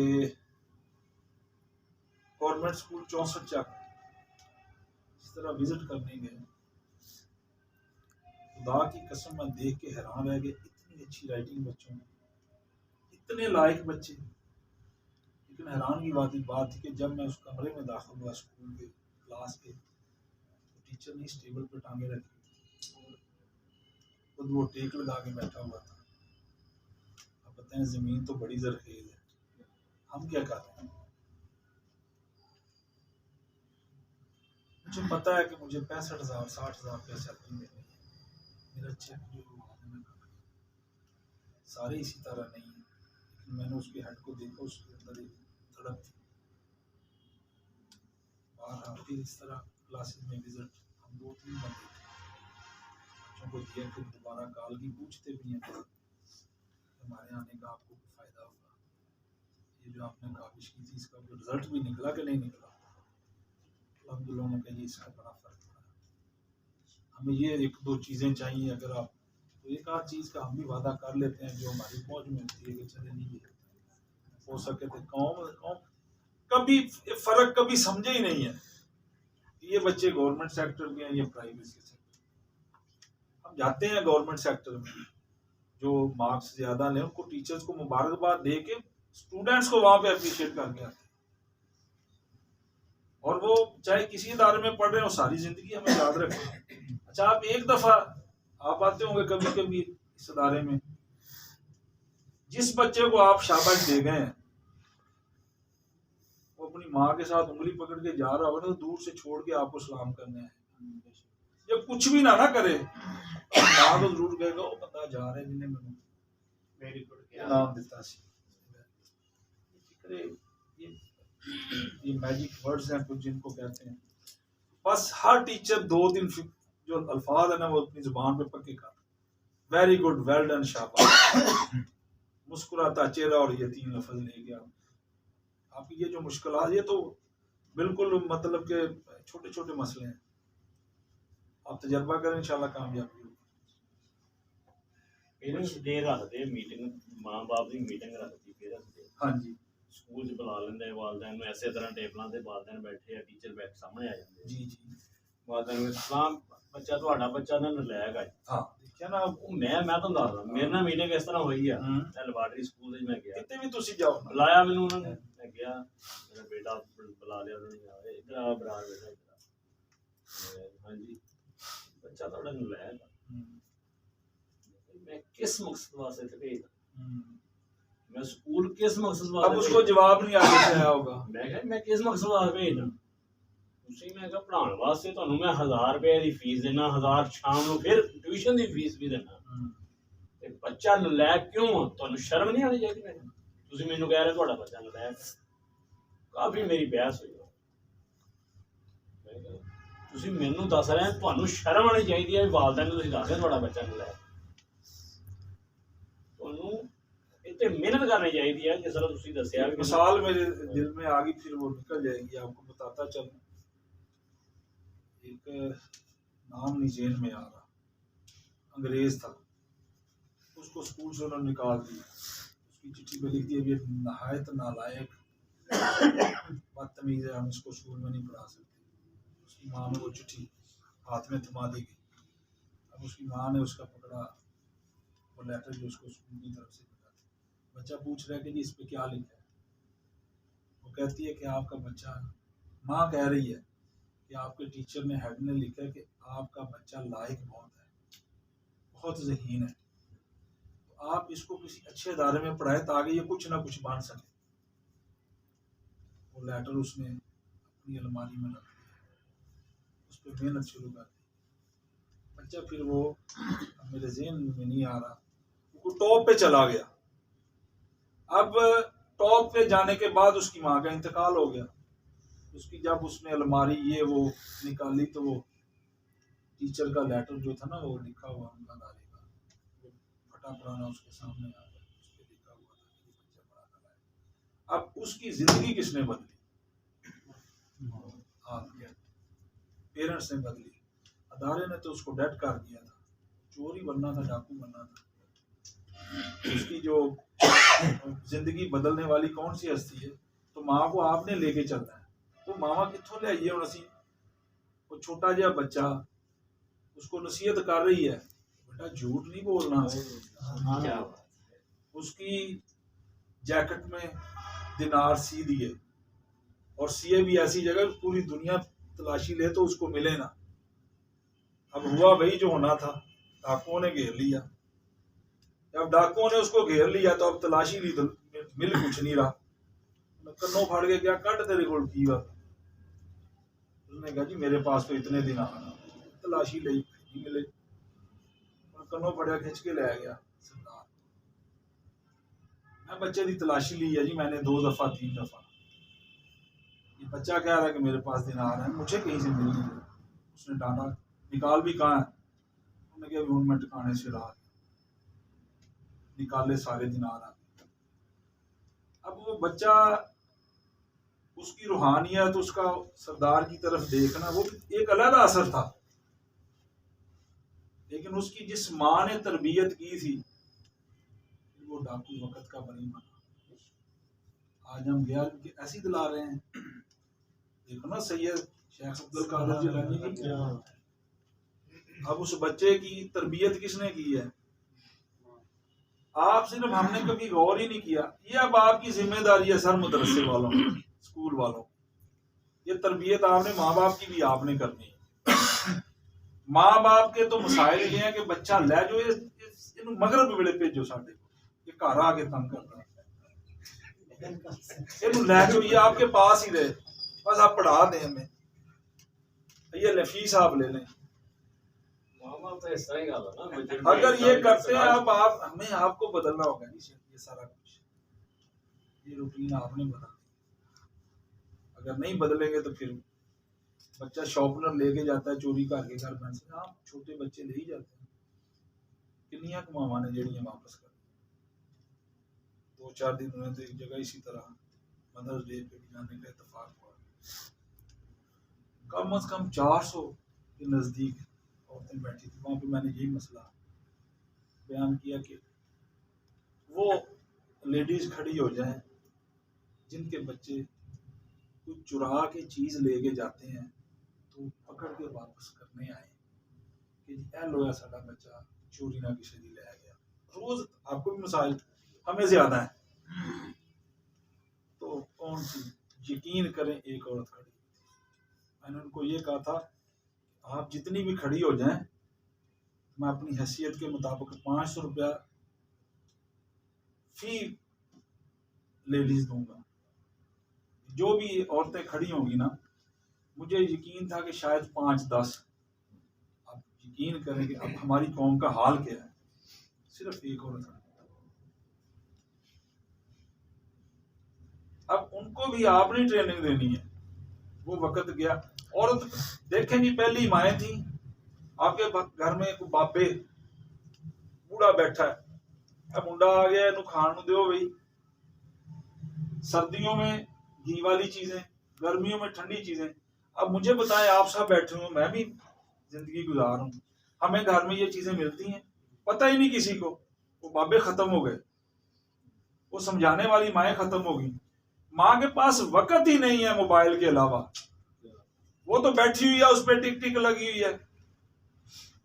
गवर्नमेंट स्कूल 64 चक इस तरह विजिट करने गए, खुदा की कसम मैं देख के हैरान रह गया, इतनी अच्छी राइटिंग बच्चों में, इतने लायक बच्चे। लेकिन हैरान की बात थी कि जब मैं उस कमरे में दाखिल हुआ स्कूल के क्लास के, तो टीचर ने इस टेबल पर टांगे रखी और खुद वो टेक लगा के बैठा हुआ था। अब बताएं, जमीन तो बड़ी जरखेज है, हम क्या कर रहे हैं? मुझे पता है कि मुझे 65,000 60,000 रुपये सैलरी मिलेगी, मेरा चेक जो सारे इसी तरह नहीं है, लेकिन मैंने उसके हेड को देखा, उसके अंदर एक तड़प थी। बाहर फिर इस तरह क्लासेस में विजिट हम 2-3 बंदे थे, बच्चों को दिया, फिर दोबारा कॉल की, पूछते भी हैं हमारे आने का आपको फ़ायदा होगा, ये जो आपने काविश की थी इसका रिजल्ट भी निकला कि नहीं निकला। अल्हम्दुलिल्लाह ने कहा इसका बड़ा फ़र्क पड़ा। हमें ये 1-2 चीज़ें चाहिए, अगर आप तो एक आध चीज़ का हम भी वादा कर लेते हैं जो हमारी पहुंच में होती है कि चले नहीं हो सके तो कौम कभी फर्क कभी समझे ही नहीं है कि ये बच्चे गवर्नमेंट सेक्टर के हैं, ये प्राइवेट सेक्टर। हम जाते हैं गवर्नमेंट सेक्टर में, जो मार्क्स ज्यादा लें उनको टीचर्स को मुबारकबाद दे के स्टूडेंट्स को वहां पे अप्रिशिएट करके आते हैं, और वो चाहे किसी इदारे में पढ़ रहे हो सारी जिंदगी हमें याद रखें। अच्छा, आप एक दफा आप आते होंगे कभी कभी इस इदारे में, जिस बच्चे को आप शाबाश दे गए हैं वो अपनी माँ के साथ उंगली पकड़ के जा रहा होगा तो दूर से छोड़ के आपको सलाम करने आए, जब कुछ भी ना करे मां तो जरूर कहेगा वो बंदा जा रहा है जिन्हें मैंने वेरी गुड नाम दिता सी। ये मैजिक वर्ड्स हैं कुछ जिनको कहते हैं। बस हर टीचर 2-3 जो अल्फाज है ना वो अपनी जुबान पे पक्के कर, वेरी गुड, वेल डन, शाबाश, मुस्कुराता चेहरा और ये 3 लफ्ज ले गया। आपकी ये जो मुश्किलात, ये तो बिल्कुल मतलब के छोटे छोटे मसले हैं, आप तजर्बा करें इंशाल्लाह कामयाबी होगी। पेरेंट्स डे रखते मीटिंग, मां बाप की मीटिंग रखती पेरेंट्स डे। हाँ जी ਸਕੂਲ 'ਚ ਬੁਲਾ ਲੈਂਦੇ ਵਾਲਿਦੈਨ ਨੂੰ, ਇਸੇ ਤਰ੍ਹਾਂ ਟੇਬਲਾਂ ਤੇ ਵਾਲਿਦੈਨ ਬੈਠੇ ਆ, ਟੀਚਰ ਬੈਠ ਸਾਹਮਣੇ ਆ ਜਾਂਦੇ जी जी ਵਾਲਿਦੈਨ ਨੂੰ ਸਲਾਮ, ਬੱਚਾ ਤੁਹਾਡਾ ਬੱਚਾ ਨਾ ਨਲਾਇਕ ਆ। हाँ देखिए ना ਉਹ ਮੈਂ ਤੁਹਾਨੂੰ ਦੱਸਦਾ ਮੇਰੇ ਨਾਲ ਮੀਟਿੰਗ ਇਸ ਤਰ੍ਹਾਂ ਹੋਈ ਆ। हम्म, ਮੈਂ ਲਵਾਟਰੀ ਸਕੂਲ 'ਚ ਮੈਂ ਗਿਆ, कितने भी तुसी जाओ ना, ਬੁਲਾਇਆ ਮੈਨੂੰ ਉਹਨਾਂ ਨੇ, ਮੈਂ ਗਿਆ, ਮੇਰਾ ਬੇਟਾ ਬੁਲਾ ਲਿਆ ਉਹਨਾਂ ਨੇ, ਇੱਧਰ ਆ ਬਰਾਰ ਬੇਟਾ ਇੱਧਰ ਆ। ਹਾਂਜੀ ਬੱਚਾ ਤੁਹਾਡਾ ਨਲਾਇਕ ਆ, मैं किस मकसद वास्ते इत्थे भेजदा, मैं स्कूल किस मकसद अब वास्ते उसको जवाब नहीं आगे से आया होगा। मैं कहा मैं किस मकसद वास्ते भेजना, ਤੁਸੀਂ ਮੈਂ ਕਿਹਾ ਪੜਾਉਣ ਵਾਸਤੇ ਤੁਹਾਨੂੰ ਮੈਂ 1000 ਰੁਪਏ ਦੀ ਫੀਸ ਦੇਣਾ, 1000 ਸ਼ਾਮ ਨੂੰ ਫਿਰ ਟਿਊਸ਼ਨ ਦੀ ਫੀਸ ਵੀ ਦੇਣਾ, ਤੇ ਬੱਚਾ ਨਲਾਇਕ ਕਿਉਂ ਆ? ਤੁਹਾਨੂੰ ਸ਼ਰਮ ਨਹੀਂ ਆਣੀ ਚਾਹੀਦੀ? ਮੈਨੂੰ ਤੁਸੀਂ ਮੈਨੂੰ ਕਹਿ ਰਹੇ ਤੁਹਾਡਾ ਬੱਚਾ ਨਲਾਇਕ, ਕਾਫੀ ਮੇਰੀ ਬਹਿਸ ਹੋਈ। ਮੈਂ ਕਿਹਾ ਤੁਸੀਂ ਮੈਨੂੰ ਦੱਸ ਰਹੇ ਤੁਹਾਨੂੰ ਸ਼ਰਮ ਆਣੀ ਚਾਹੀਦੀ ਹੈ, ਵਾਲਿਦੈਨ ਨੂੰ ਤੁਸੀਂ ਦੱਸ ਰਹੇ ਤੁਹਾਡਾ ਬੱਚਾ ਨਲਾਇਕ। ਤੁਹਾਨੂੰ ਇੱਥੇ ਮਿਹਨਤ ਕਰਨੀ ਚਾਹੀਦੀ ਹੈ, ਜਿਸ ਤਰ੍ਹਾਂ ਤੁਸੀਂ ਦੱਸਿਆ ਵੀ मिसाल मेरे दिल में आ गई, फिर वो निकल जाएगी, आपको बताता चलूं। एक नाम नहीं जेल में आ रहा, अंग्रेज था, उसको स्कूल से उन्होंने निकाल दिया, उसकी चिट्ठी में लिख दिया ये नहायत नालायक बदतमीज है, हम इसको स्कूल में नहीं पढ़ा सकते। उसकी माँ ने वो चिट्ठी हाथ में थमा दी गई। अब उसकी माँ ने उसका पकड़ा वो लेटर जो उसको स्कूल की तरफ से मिला था। बच्चा पूछ रहा है कि जी इस पे क्या लिखा है। वो कहती है कि आपका बच्चा, माँ कह रही है कि आपके टीचर ने, हेड ने लिखा है कि आपका बच्चा लायक बहुत है, बहुत ज़हीन है, तो आप इसको किसी अच्छे अदारे में पढ़ाए ताकि ये कुछ ना कुछ बन सके। वो लेटर उसने अपनी अलमारी में रख दिया, उस पर मेहनत शुरू कर दी। बच्चा फिर वो मेरे ज़हन में नहीं आ रहा, वो टॉप पे चला गया। अब टॉप पे जाने के बाद उसकी माँ का इंतकाल हो गया। उसकी जब उसने अलमारी ये वो निकाली तो वो टीचर का लेटर जो था ना, वो लिखा हुआ उनका दारे का, वो फटा पुराना उसके सामने आ गया। उस पर लिखा हुआ था कि बच्चा बड़ा नालायक। अब उसकी जिंदगी किसने बदली? पेरेंट्स ने बदली। अदारे ने तो उसको डेड कर दिया था, चोरी बनना था, डाकू बनना था। उसकी जो जिंदगी बदलने वाली कौन सी हस्ती है? तो माँ को आपने लेके चलना है। वो मामा कितों ले आइए, वो छोटा जहा बच्चा उसको नसीहत कर रही है, बेटा झूठ नहीं बोलना। उसकी जैकेट में दिनार सी दिए, और सीए भी ऐसी जगह पूरी दुनिया तलाशी ले तो उसको मिले ना। अब हुआ वही जो होना था, डाकुओं ने घेर लिया। जब डाकुओं ने उसको घेर लिया तो अब तलाशी ली तो मिल कुछ नहीं रहा। कन्नों फाड़ के क्या कट तेरे को की बात। उसने कहा जी मेरे पास तो इतने दिन आना, तलाशी ली नहीं मिले, कन्नों फड़िया खिंच के ले गया सरदार। मैं बच्चे की तलाशी ली है जी मैंने 2 दफा 3 दफा। ये बच्चा कह रहा है कि मेरे पास दिन आ रहा है, मुझे कहीं से मिल नहीं रहा। उसने डांटा, निकाल भी कहाँ है? उन्होंने कहा मैं ठिकाने से रहा, निकाले सारे दिन आ रहा। अब वो बच्चा, उसकी रूहानियत, उसका सरदार की तरफ देखना, वो एक अलग असर था। लेकिन उसकी जिस माँ ने तरबियत की थी, वो डाकू वक्त का बनी बना। आज हम गया ऐसी दिला रहे हैं। देखो ना सैयद शेख अब्दुल कादिर जिलानी की, अब उस बच्चे की तरबियत किसने की है? आप सिर्फ, हमने कभी गौर ही नहीं किया। ये अब आपकी जिम्मेदारी है सर, मदरसे वालों, स्कूल वालों। ये तरबियत आपने, माँ बाप की भी आपने करनी है। माँ बाप के तो मसाइल ये हैं कि बच्चा ले जो इन मगरब वेले भेजो, साडे ये घर आके तंग करना, इन ले जो, ये आपके पास ही रहे, बस आप पढ़ा दें हमें, ये ले फीस आप ले लें। तो इस तरह ही गल है ना अगर ये करते हैं अब आप हमें आपको बदलना होगा ये सारा कुछ, ये रूटीन आपने बदलना। अगर नहीं बदलेंगे तो फिर बच्चा शॉपनर लेके जाता है चोरी करके घर में से, हाँ छोटे बच्चे ले ही जाते हैं, किन्नियां कमावा ने जड़ियां वापस कर। 2-4 दिन हुए तो एक जगह इसी तरह मदर्स डे पे भी जाने का इत्तेफाक हुआ, कम से कम 400 के नज़दीक औरतें बैठी थी वहाँ पे। मैंने यही मसला बयान किया कि वो लेडीज खड़ी हो जाएं जिनके बच्चे कुछ चुरा के चीज़ लेके जाते हैं तो पकड़ के वापस करने आए कि ए लोया साडा बच्चा चोरी ना किसी दी लै गया। रोज आपको भी मसाइल हमें ज्यादा है, तो कौन सी यकीन करें एक औरत खड़ी। मैंने उनको ये कहा था आप जितनी भी खड़ी हो जाएं मैं अपनी हैसियत के मुताबिक 500 रुपया फी लेडीज दूंगा। जो भी औरतें खड़ी होंगी ना, मुझे यकीन था कि शायद 5-10। आप यकीन करें कि अब हमारी कौम का हाल क्या है, सिर्फ एक औरत खड़ी। अब उनको भी आपने ट्रेनिंग देनी है, वो वक्त गया। औरत देखें जी, पहली माएँ थी, आपके घर में कोई बाबे बूढ़ा बैठा है, अब मुंडा आ गया इनू खान नू दो भाई। सर्दियों में घी वाली चीजें, गर्मियों में ठंडी चीजें। अब मुझे बताएं, आप सब बैठे हो, मैं भी जिंदगी गुजार हूं, हमें घर में ये चीजें मिलती हैं, पता ही नहीं किसी को। वो बाबे खत्म हो गए, वो समझाने वाली माएँ खत्म हो गई। माँ के पास वक्त ही नहीं है मोबाइल के अलावा, वो तो बैठी हुई है, उस पर टिक टिक लगी हुई है,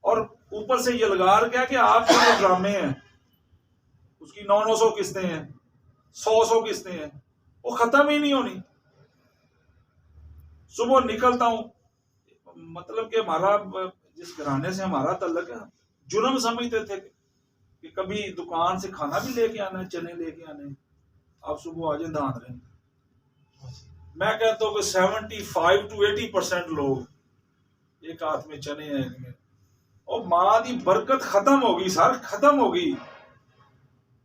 और ऊपर से ये लगा क्या कि आपके जो ड्रामे हैं उसकी 900 किस्तें हैं, 100 किस्तें हैं, वो खत्म ही नहीं होनी। सुबह निकलता हूं, मतलब कि हमारा जिस घराने से हमारा तल्लक है, जुर्म समझते थे कि कभी दुकान से खाना भी लेके आना है, चने लेके आने, आप सुबह आज धान रहे। मैं कहता हूँ कि 75 to 80% लोग एक हाथ में चने हैं इनमें, और मां की बरकत खत्म हो गई, सर खत्म हो गई,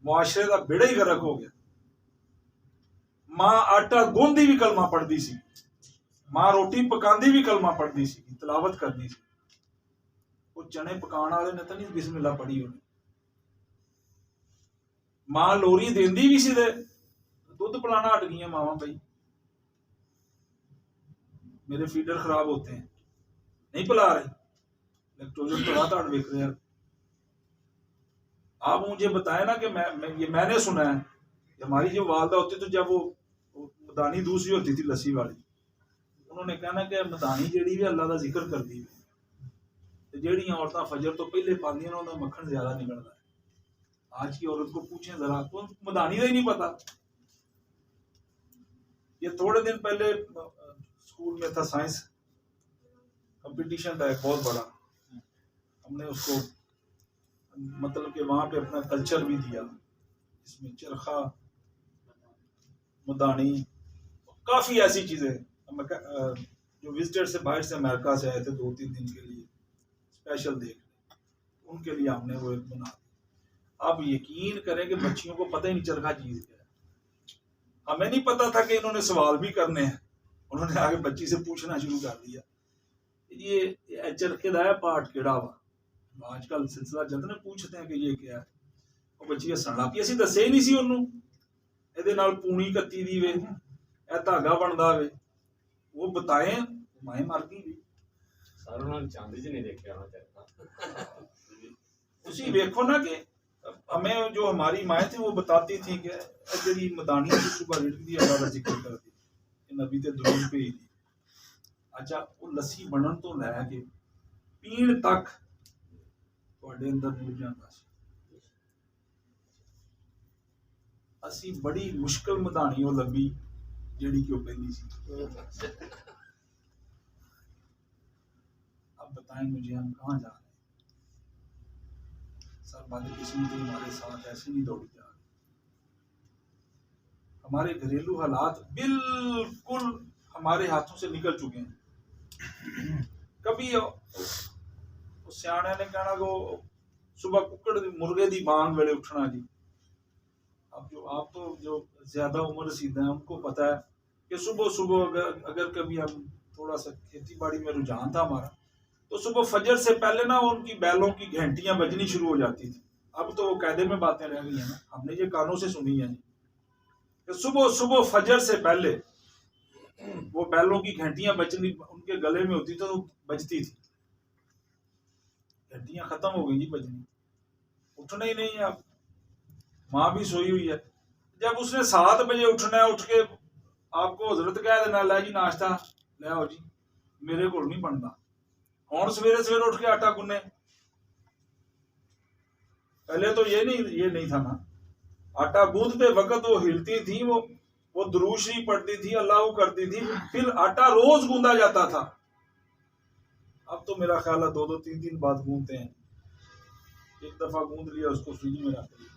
मुआशरे का बेड़ा ही गर्क हो गया। मां आटा गूंदी भी कलमा पढ़ती सी, मां रोटी पकांदी भी कलमा पढ़ती सी, तिलावत करती सी। वो चने पकाने वाले ने तो नहीं बिस्मिल्लाह पढ़ी होनी। मां लोरी देंदी भी सी, दुध पिलाना हट गई मावा भाई, मेरे फीडर खराब होते हैं, नहीं पिला रहे, लैक्टोजन तो रात आठ देख रहे हैं। आप मुझे बताए ना कि मैंने सुना है कि हमारी जो वालदा होती, तो जब वो मदानी दूसरी होती थी लस्सी वाली, उन्होंने कहना कि मदानी जेड़ी भी अल्लाह का जिक्र कर दी, जेड़ियां औरतां फजर तो पहले पांदियां ना, उन्हें मक्खन ज्यादा निकलता है। आज की औरत को पूछें जरा, तो मदानी का ही नहीं पता। ये थोड़े दिन पहले स्कूल में था साइंस कंपटीशन था एक बहुत बड़ा, हमने उसको मतलब कि वहां पे अपना कल्चर भी दिया, इसमें चरखा, मदानी, काफी ऐसी चीजें। जो विजिटर से बाहर से अमेरिका से आए थे 2-3 दिन के लिए स्पेशल देख, उनके लिए हमने वो एक बना दिया। आप यकीन करें कि बच्चियों को पता ही नहीं चरखा चीज क्या है। हमें नहीं पता था कि इन्होंने सवाल भी करने हैं, उन्होंने आगे बच्ची से पूछना शुरू कर दिया, ये चरखे का पार्ट केड़ा वा। आजकल सिलसिला जद ने पूछते हैं कि ये क्या है, वो बच्ची हसन लग पई, असीं दस्सिया ही नहीं सी ओनू, इहदे नाल पूनी कत्ती दी वे, ए धागा बनदा वे, वो बताए, माए मर गई भी। सर उन्होंने चांदी च नहीं देखा होना चरखा। तुसी देखो ना कि हमें जो हमारी माएँ थी वो बताती थी कि जी मदानी की सुबह रिड़कदी अल्लाह दा जिक्र करदी, नबी ते दुरूद भेजदी। अच्छा, वो लस्सी बनन तो लैके पीण तक तुहाडे अंदर नूर जांदा सी। असी बड़ी मुश्किल मदानी वो लभी जेड़ी कि वो पहली सी। अब बताएं मुझे, हम कहाँ जा रहे हैं? सर बदकिस्मती हमारे साथ ऐसे नहीं दौड़ी जा रही। हमारे घरेलू हालात बिल्कुल हमारे हाथों से निकल चुके हैं। कभी सियाने ने कहना को सुबह कुकड़ मुर्गे दी बांग वेले उठना जी। अब जो आप तो जो ज्यादा उम्र रसीद हैं उनको पता है कि सुबह सुबह अगर कभी हम थोड़ा सा खेती बाड़ी में रुझान था हमारा, तो सुबह फजर से पहले ना उनकी बैलों की घंटियां बजनी शुरू हो जाती थी। अब तो वो कायदे में बातें रह गई हैं ना, हमने ये कानों से सुनी है कि सुबह सुबह फजर से पहले वो बैलों की घंटियां बजनी उनके गले में होती तो बजती थी। घंटियां खत्म हो गई जी बजनी, उठना ही नहीं है। अब माँ भी सोई हुई है, जब उसने 7 बजे उठना है, उठ के आपको हजरत कह देना लै जी नाश्ता ले आओ जी, मेरे को नहीं बनता। कौन सवेरे सवेरे उठ के आटा गुने? पहले तो ये नहीं था ना। आटा गूंदते वक्त वो हिलती थी, वो दुरूद शरीफ पढ़ती थी, अल्लाह करती थी, फिर आटा रोज गूंदा जाता था। अब तो मेरा ख्याल है 2-2 3-3 बार गूंदते हैं। एक दफा गूंद लिया उसको फ्रिज में रख लिया,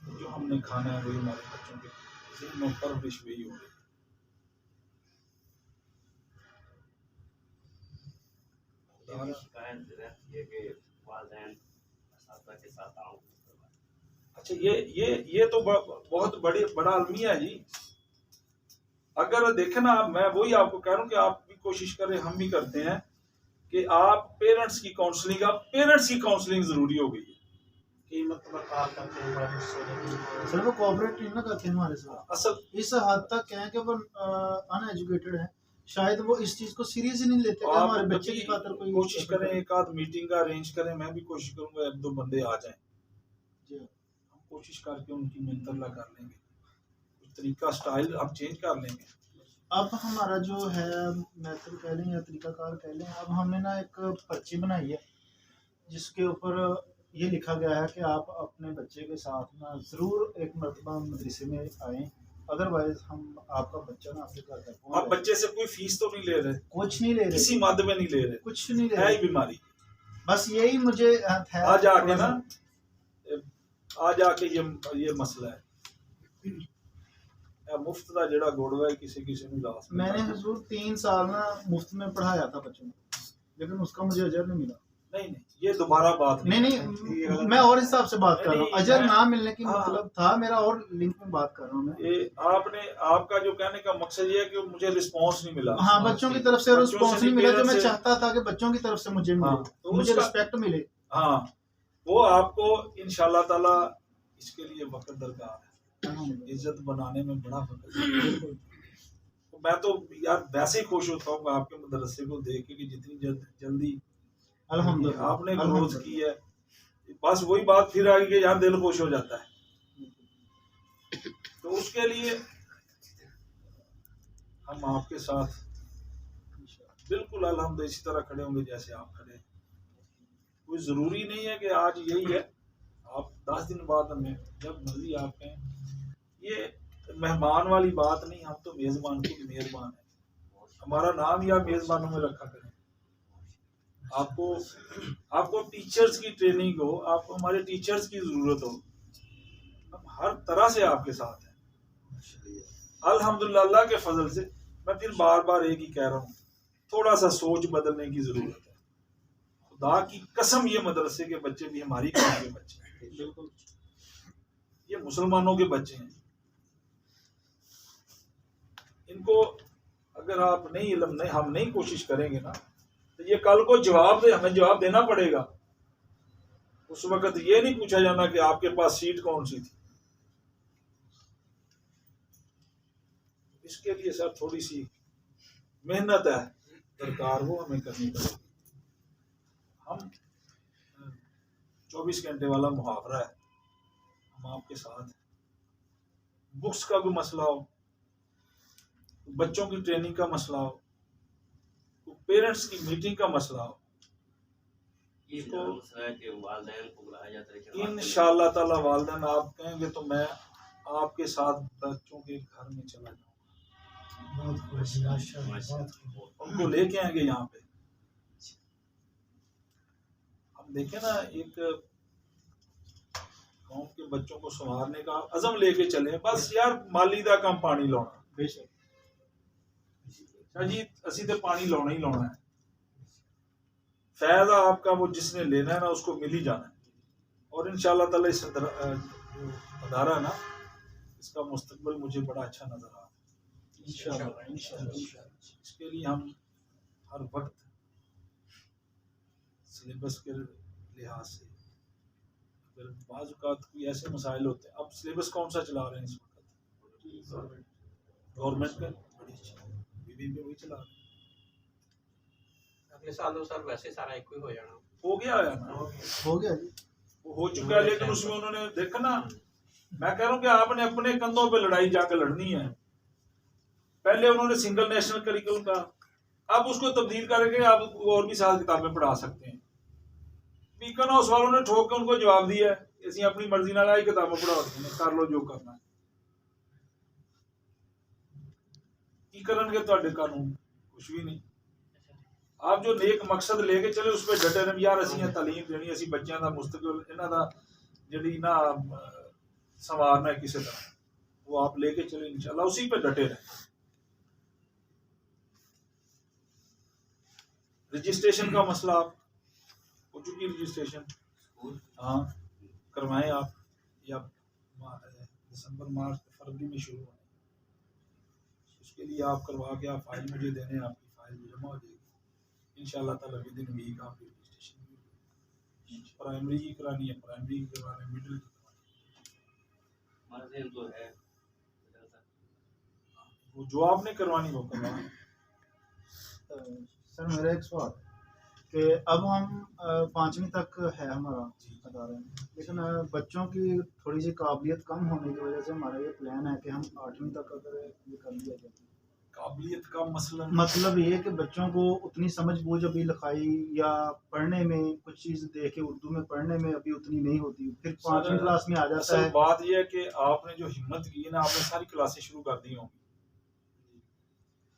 जो हमने खाना है वही हमारे बच्चों के परवरिश वही हो गई। शिकायत रहती है कि वालिदैन असातिज़ा के साथ आऊं। अच्छा, ये तो बहुत बड़ा अलमिया है जी। अगर देखे ना, मैं वही आपको कह रहा हूँ कि आप भी कोशिश करें, हम भी करते हैं कि आप पेरेंट्स की काउंसलिंग जरूरी हो गई है। कि मतलब कार करते हैं बारिश से, सर वो कोऑपरेट नहीं ना करते हैं हमारे साथ। असल इस हद तक है कि वो अनएजुकेटेड है, शायद वो इस चीज को सीरियस ही नहीं लेते कि आप हमारे बच्चे की खातिर कोई कोशिश करें, एक आध मीटिंग का अरेंज करें। मैं भी कोशिश करूंगा 1-2 बंदे आ जाएं, जी। हम कोशिश करके उनकी मेंटरला कर लेंगे, कुछ तरीका स्टाइल हम चेंज कर लेंगे। अब हमारा जो है मेथड कह लें या तरीकाकार कह लें, अब हमने ना एक पर्ची बनाई है जिसके ऊपर ये लिखा गया है कि आप अपने बच्चे के साथ ना ज़रूर एक मरतबा मदरसे में आएँ, अदरवाइज हम आपका बच्चा ना आपके घर तक आप बच्चे से कोई फीस तो नहीं ले रहे, कुछ नहीं ले रहे, किसी मद में नहीं ले रहे, कुछ नहीं ले है रहे, ही बीमारी। बस यही मुझे है। आज आके ना, आज आके ये मसला है, मुफ्त का जेड़ा गोड़वा है किसी नहीं ला सकता। मैंने हुजूर 3 साल ना मुफ्त में पढ़ाया था बच्चों को, लेकिन उसका मुझे अजर नहीं मिला। नहीं, ये दोबारा बात नहीं, मैं और हिसाब से बात कर रहा हूँ। अजर ना मिलने की हाँ, मतलब था मेरा, और लिंक में बात कर रहा हूँ मैं। ये आपका जो कहने का मकसद ये है कि मुझे रिस्पांस नहीं मिला। हाँ, बच्चों की तरफ से रिस्पांस नहीं मिला, जो मैं चाहता था कि बच्चों की तरफ से मुझे मिले, तो मुझे रिस्पेक्ट मिले। हाँ, वो आपको इंशाल्लाह ताला इसके लिए वक्त दरकार है, इज्जत बनाने में बड़ा वक्त है। तो मैं तो यार वैसे ही खुश होता हूँ आपके मदरसे को देख के कि जितनी जल्दी अल्हम्दुलिल्लाह आपने ग्रोथ की है। बस वही बात फिर आ गई कि यार दिल खुश हो जाता है। तो उसके लिए हम आपके साथ बिल्कुल अल्हम्दुलिल्लाह इसी तरह खड़े होंगे जैसे आप खड़े हैं। कोई जरूरी नहीं है कि आज यही है, आप 10 दिन बाद हमें जब मर्जी आप कहें। ये मेहमान वाली बात नहीं, हम तो मेजबान की मेहरबान है, हमारा नाम ही आप मेजबानों में रखा करें। आपको टीचर्स की ट्रेनिंग हो, आपको हमारे टीचर्स की जरूरत हो, हम हर तरह से आपके साथ हैं अल्हम्दुलिल्लाह। अल्लाह के फजल से मैं फिर बार बार एक ही कह रहा हूँ, थोड़ा सा सोच बदलने की जरूरत है। खुदा की कसम, ये मदरसे के बच्चे भी हमारी कौम के बच्चे हैं, बिल्कुल ये मुसलमानों के बच्चे हैं। इनको अगर आप हम नहीं कोशिश करेंगे ना, तो ये कल को हमें जवाब देना पड़ेगा। उस वक्त ये नहीं पूछा जाना कि आपके पास सीट कौन सी थी। इसके लिए सर थोड़ी सी मेहनत है दरकार, वो हमें करनी पड़ेगी। हम 24 घंटे वाला मुहावरा है, हम आपके साथ। बुक्स का भी मसला हो, बच्चों की ट्रेनिंग का मसला हो, पेरेंट्स की मीटिंग का मसला हो, इंशाअल्लाह ताला वालिदैन आप कहेंगे तो मैं आपके साथ बच्चों के घर में चला जाऊंगा, उनको लेके आएंगे यहाँ पे। हम देखें ना, एक गाँव के बच्चों को संवारने का अज़म लेके चले, बस यार माली दा काम पानी लाना, बेशक जी असी तो पानी लाना ही लाना है। फैज़ आपका वो जिसने लेना है ना उसको मिल ही जाना है। और इंशाअल्लाह ताला इस अदारा है ना, इसका मुस्तकबिल मुझे बड़ा अच्छा नजर आ रहा है इंशाअल्लाह। इसके लिए हम हर वक्त सिलेबस के लिहाज से, अगर बाज़ औक़ात कोई ऐसे मसाइल होते हैं, अब सिलेबस कौन सा चला रहे हैं इस वक्त? गवर्नमेंट का बड़ी अच्छी बीबी में वही चला रहे हैं। अगले साल तो सर वैसे सारा एक ही हो जाना, हो गया है ना, हो गया जी। वो हो चुका है, लेकिन उसमें उन्होंने देखा ना, मैं कह रहा हूँ कि आपने अपने कंधों पे लड़ाई जाकर लड़नी है। पहले उन्होंने सिंगल नेशनल करिकुलम का, अब उसको तब्दील करके आप और भी साल किताबें पढ़ा सकते हैं। बीकन हाउस वालों ने ठोक के उनको जवाब दिया है, ऐसी अपनी मर्जी ना लाई किताबें पढ़ा कर लो जो करना है। की करनगे तुहाडे कानून कुछ भी नहीं। आप जो नेक मकसद लेके चले उस पर डटे रहे, यार असीं तालीम देनी, असीं बच्चों का मुस्तकबिल इन्हां दा जिहड़ी ना संवारना है किसी तरह, वो आप लेके चले इंशाल्लाह, उसी पे डटे रहे। रजिस्ट्रेशन का मसला आप हो चुकी रजिस्ट्रेशन, हाँ करवाएं आप, या दिसंबर मार्च फरवरी में शुरू होना, उसके लिए आप करवा के आप फाइल मुझे देने, आपकी फाइल जमा हो जाएगी इंशाअल्लाह ताला विद इन वीक। आपकी रजिस्ट्रेशन प्राइमरी की करानी है, प्राइमरी की करवानी है, मिडिल की मर्ज़ तो है, वो जो आपने करवानी वो करवाएं। सर मेरा एक सवाल कि अब हम 5वीं तक है हमारा अदारा, लेकिन बच्चों की थोड़ी सी काबिलियत कम होने की वजह से हमारा ये प्लान है कि हम 8वीं तक अगर ये कर लिया जाए। काबिलियत का मसला मतलब ये कि बच्चों को उतनी समझ बूझ अभी लिखाई या पढ़ने में कुछ चीज़ देखे उर्दू में पढ़ने में अभी उतनी नहीं होती, फिर 5वीं क्लास में आ जाता असल है। बात यह है कि आपने जो हिम्मत की है ना, आपने सारी क्लासें शुरू कर दी होंगी,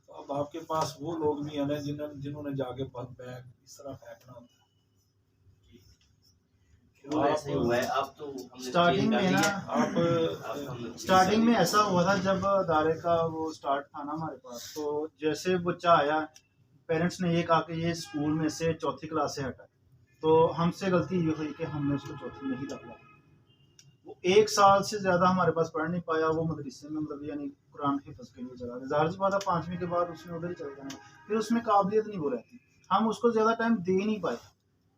तो अब आपके पास वो लोग भी हैं जिन्होंने जाके बैग इस तरह फेंकना होता है। शुरू ऐसे ही हुआ है, अब तो हमने स्टार्टिंग में ना, आप स्टार्टिंग में ऐसा हुआ था जब अदारे का वो स्टार्ट था ना हमारे पास, तो जैसे बच्चा आया पेरेंट्स ने ये कहा कि ये स्कूल में से 4थी क्लास से हटा, तो हमसे गलती ये हुई कि हमने उसको 4थी में ही रखा। वो 1 साल से ज़्यादा हमारे पास पढ़ नहीं पाया, वो मदरसे में मतलब यानी कुरान हिफ्ज़ के लिए चला गया। ज़ाहिर सी बात है 5वीं के बाद उसने उधर ही चल जाना, फिर उसमें काबिलियत नहीं हो रहती, हम उसको ज़्यादा टाइम दे नहीं पाए।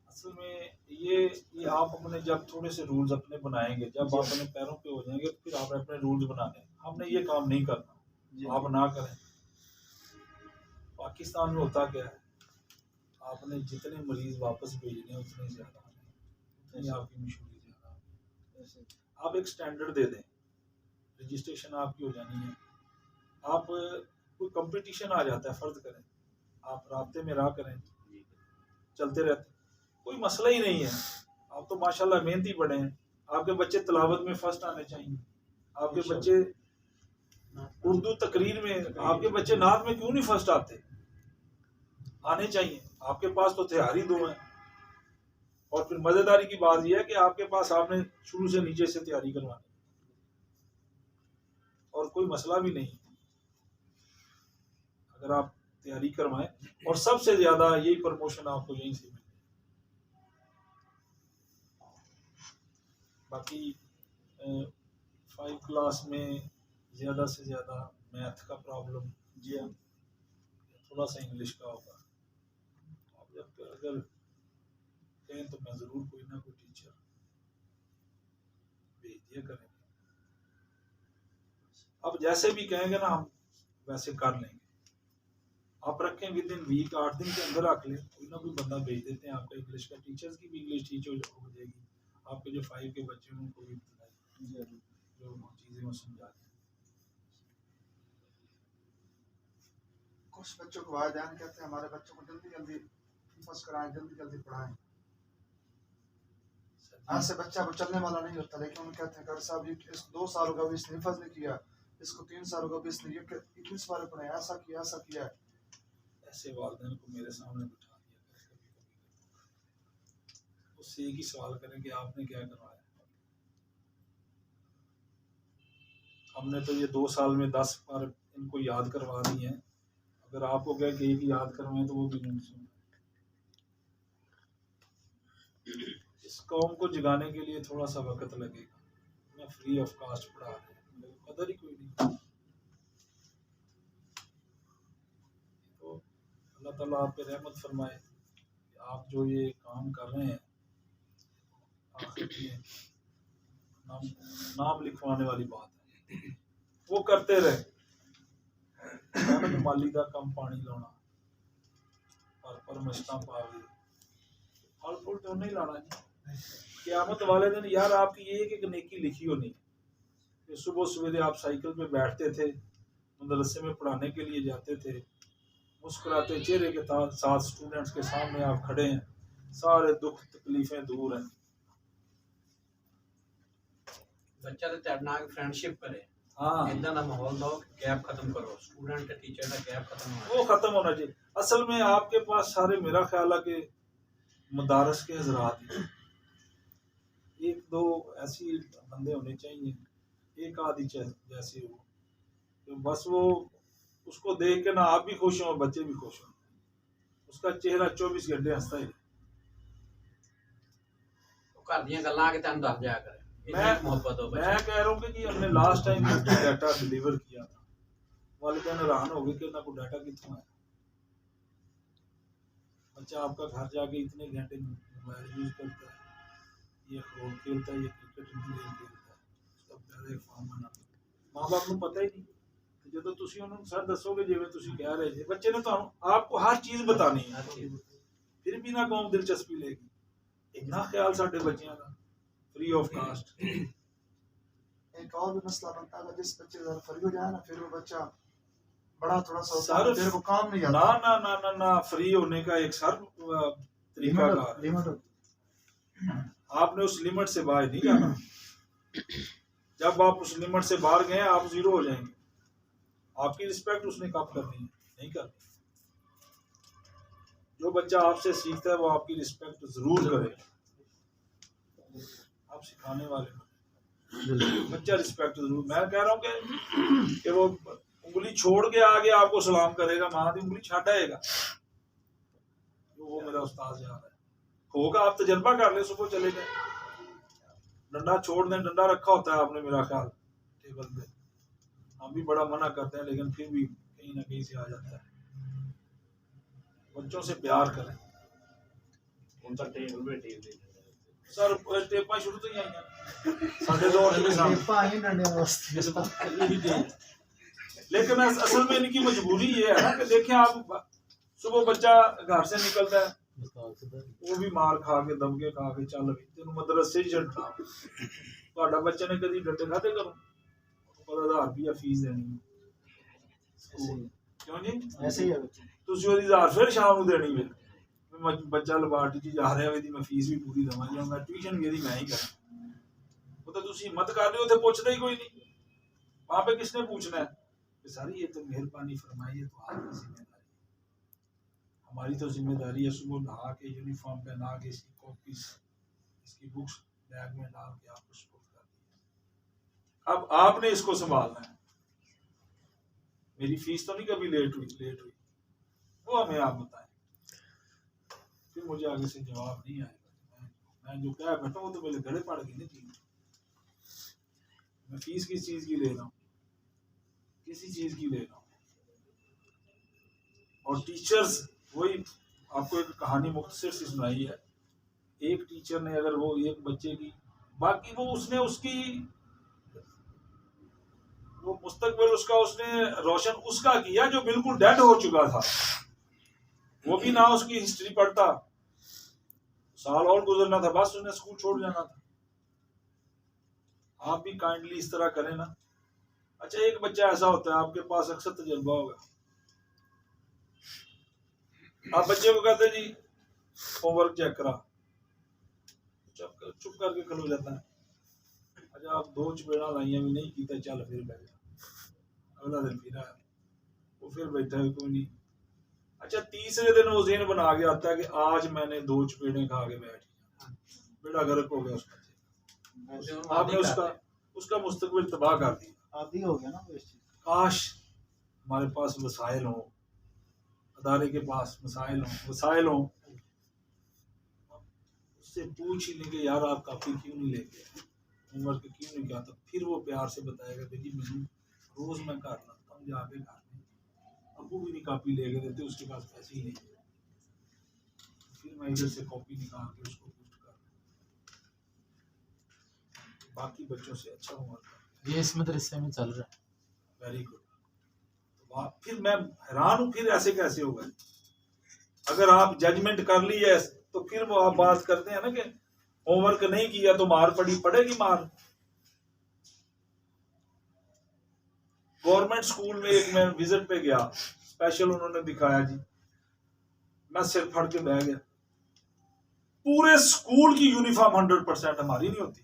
असल में ये आप अपने जब थोड़े से रूल्स अपने बनाएंगे, जब आप अपने पैरों पे हो जाएंगे, तो फिर आप अपने रूल्स बनाने, हमने ये काम नहीं करना, आप ना करें। पाकिस्तान में होता क्या है, आपने जितने मरीज वापस भेजने हैं उतने ज़्यादा, उतनी आपकी मशहूरी ज़्यादा। आप एक स्टैंडर्ड दे दें, रजिस्ट्रेशन आपकी हो जानी है। आप कोई कंपटीशन आ जाता है, फर्ज करें आप रास्ते में रहा करें, चलते रहते, कोई मसला ही नहीं है। आप तो माशाल्लाह मेहनती बड़े हैं, आपके बच्चे तिलावत में फर्स्ट आने चाहिए, आपके बच्चे उर्दू तकरीर में, आपके बच्चे नात में क्यों नहीं फर्स्ट आते, आने चाहिए। आपके पास तो तैयारी 2 है। और फिर मजेदारी की बात यह है कि आपके पास आपने शुरू से नीचे से तैयारी करवानी, और कोई मसला भी नहीं अगर आप तैयारी करवाएं, और सबसे ज्यादा यही प्रमोशन आपको यहीं से मिले। बाकी 5 क्लास में ज्यादा से ज्यादा मैथ का प्रॉब्लम, जी हाँ, थोड़ा सा इंग्लिश का होगा। आप जब अगर कहें तो मैं जरूर कोई ना कोई टीचर भेज दिया करेंगे। अब जैसे भी कहेंगे ना हम वैसे कर लेंगे। आप रखें विद इन वीक, 8 दिन के अंदर रख लें, कोई ना कोई बंदा भेज देते हैं आपका इंग्लिश का, टीचर्स की भी इंग्लिश टीच हो जाएगी, आपके जो 5 के बच्चे हैं उनको भी जो चीज़ें वो समझा दें। कुछ बच्चों को वालिदैन कहते हैं हमारे बच्चों को जल्दी जल्दी हिफ्ज़ कराएं, जल्दी जल्दी पढ़ाएं। आज से बच्चा वो चलने वाला नहीं होता, लेकिन उन्हें कहते हैं कर साहब ये 2 साल होगा भी इसने हिफ्ज़ नहीं किया, इसको 3 साल होगा भी इसने ये 21 बार पढ़े, ऐसा किया है। ऐसे वालिदैन को मेरे सामने बिठा दिया करें, कभी उससे एक ही सवाल करें कि आपने क्या करवाया। हमने तो ये 2 साल में 10 बार इनको याद करवा दी है, अगर आपको क्या कि एक याद करवाएं तो वो भी नहीं सुन। कौम को जगाने के लिए थोड़ा सा वक्त लगेगा। मैं फ्री ऑफ कास्ट पढ़ा रहे हैं, मेरे को कदर ही कोई नहीं। तो अल्लाह ताला आप पे रहमत फरमाए कि आप जो ये काम कर रहे हैं, आखिर में नाम लिखवाने वाली बात है, वो करते रहे। माली का कम पानी लाना पर मछता पावे, फल फूल तो नहीं लाना जी। क़यामत वाले दिन यार आपकी एक एक नेकी लिखी होनी है। सुबह सवेरे आप साइकिल पे बैठते थे, मदरसे में पढ़ाने के लिए जाते थे, मुस्कुराते चेहरे के साथ स्टूडेंट्स के सामने आप खड़े हैं, सारे दुख तकलीफें दूर हैं। ਬੱਚਾ ਤੇ ਤੁਹਾਡੇ ਨਾਲ फ्रेंडशिप करे, हाँ, इदां दा माहौल दो, गैप खत्म करो, स्टूडेंट ते टीचर दा गैप खत्म होना वो खत्म होना चाहिए। असल में आपके पास सारे, मेरा ख्याल है कि मदारस के हजरात हैं, एक दो ऐसी बंदे होने चाहिए, एक आदि जैसे हो, तो बस वो उसको देख के ना आप भी खुश हो और बच्चे भी खुश हों, उसका चेहरा 24 घंटे हंसता ही। तो घर दियां गल्लां के तैनूं दस जाया करे, मैं इतनी मोहब्बत हो मैं बच्चे। कह रहा हूँ कि जी हमने लास्ट टाइम डाटा डिलीवर किया था, वालिदैन हैरान हो गए कि ना कोई डाटा कितना है। बच्चा आपका घर जाके इतने घंटे मोबाइल यूज करता है, ये अखरोट खेलता है, ये क्रिकेट गेम खेलता है, उसका प्यारे फॉर्म बना, माँ बाप को पता ही नहीं। तो जो तुसी उन्होंने सर दसोगे जिवें तुसी कह रहे थे, बच्चे ने तो आपको हर चीज बतानी है, फिर भी ना कौम दिलचस्पी लेगी। इतना ख्याल साडे बच्चियां का फ्री ऑफ कास्ट। एक और भी मसला बनता है, अगर जिस बच्चे ज़रा फ्री हो जाए ना, फिर वो बच्चा बड़ा थोड़ा सा होता सर है, फिर वो काम नहीं ना आता। ना ना ना ना फ्री होने का एक सर तरीका कार लिमिट होती आपने उस लिमिट से बाहर नहीं जाना। जब आप उस लिमिट से बाहर गए आप जीरो हो जाएंगे। आपकी रिस्पेक्ट उसने कब करनी है? नहीं करनी। जो बच्चा आपसे सीखता है वो आपकी रिस्पेक्ट जरूर करे। आप सिखाने वाले बच्चा रिस्पेक्ट जरूर। मैं कह रहा हूँ कि वो उंगली छोड़ के आगे आपको सलाम करेगा, मां की उंगली छाट आएगा। वो मेरा उस्ताद याद है, होगा आप तजर्बा कर ले। सुबह चले गए, डंडा छोड़ दें, डंडा रखा होता है आपने मेरा ख्याल टेबल पे, हम भी बड़ा मना करते हैं लेकिन फिर भी कहीं ना कहीं से आ जाता है। बच्चों से प्यार करें। उनका टेबल पे टेबल सर टेपा शुरू तो ही आई साढ़े दौर के सामने, डंडे वास्ते। लेकिन असल में इनकी मजबूरी ये है ना कि देखें आप, सुबह बच्चा घर से निकलता है, वो भी मार खा के दबके खा के चल भी तेन मदरसे ही छड्डना। ਤੁਹਾਡਾ ਬੱਚੇ ने कभी डंडे खाते करो, 1000 रुपया फीस देनी स्कूल, क्यों जी? ऐसे ही है बच्चे। ਤੁਸੀਂ ਉਹਦੀ 1000 ਫਿਰ ਸ਼ਾਮ ਨੂੰ ਦੇਣੀ ਵੇ। मैं बच्चा लबार्टी च जा रहा है, मैं फीस भी पूरी देवां या मैं ट्यूशन भी ਇਹਦੀ मैं ही करा। वो तो ਤੁਸੀਂ हिम्मत कर रहे हो, तो पूछता ही कोई नहीं। वहां पे किसने पूछना है कि सर ये तो मेहरबानी फरमाइए, तो आपकी जिम्मेदारी, हमारी तो जिम्मेदारी है सुबह नहा के यूनिफॉर्म पहना के इसकी कॉपीज इसकी बुक्स बैग में डाल के आपको स्कूल कर दिया। अब आपने इसको संभालना है। मेरी फीस तो नहीं कभी लेट हुई, वो हमें आप बताएं, फिर मुझे आगे से जवाब नहीं आएगा। मैं जो कह बैठा वो तो मेरे गले पड़ गई ना चीज। मैं फीस किस चीज की ले रहा हूँ, किसी चीज की ले रहा हूँ। और टीचर्स, वही आपको एक कहानी मुख्तसर सी सुनाई है। एक टीचर ने अगर वो एक बच्चे की, बाकी वो उसने उसकी वो मुस्तकबिल उसका उसने रोशन उसका किया जो बिल्कुल डेड हो चुका था। वो भी ना उसकी हिस्ट्री पढ़ता, साल और गुजरना था, बस उसने स्कूल छोड़ जाना था। आप भी काइंडली इस तरह करें ना। अच्छा, एक बच्चा ऐसा होता है, आपके पास अक्सर तजर्बा होगा, आप बच्चे को कहते जी होमवर्क चेक करा, चुप करके खलो जाता है। अच्छा, आप 2 चपेड़ा लाइया भी नहीं कीता, चल फिर बैठ जा। अगला दिन फिर आया, वो फिर बैठा है, कोई नहीं। अच्छा, तीसरे दिन वो ज़हन बना के आता है कि आज मैंने 2 चपेड़े खा के बैठ गया, बेड़ा गर्क हो गया उसका। आपने उसका मुस्तकबिल तबाह कर दिया। आदि हो गया ना वो इस चीज। काश हमारे पास वसाइल हो, अदारे के पास वसाइल हो, उससे उससे पूछ ही लेंगे यार आप कापी क्यों नहीं लेके आए, होमवर्क क्यों नहीं किया, तो फिर वो प्यार से बताएगा कि जी मैंने रोज मैं कर लाता हूँ जाके घर में, अबू भी नहीं कापी लेके देते, उसके पास पैसे ही नहीं है, फिर मैं इधर से कॉपी निकाल के उसको गिफ्ट कर, बाकी बच्चों से अच्छा होमवर्क। ये इस मदरसे में चल रहा है। Very good. तो फिर मैं हैरान हूँ, फिर ऐसे कैसे होगा? अगर आप जजमेंट कर ली है तो फिर वो आप बात करते हैं ना कि होमवर्क नहीं किया तो मार पड़ेगी मार। गवर्नमेंट स्कूल में एक मैं विजिट पे गया, स्पेशल उन्होंने दिखाया जी, मैं सिर फड़ के बह गया। पूरे स्कूल की यूनिफॉर्म 100% हमारी नहीं होती,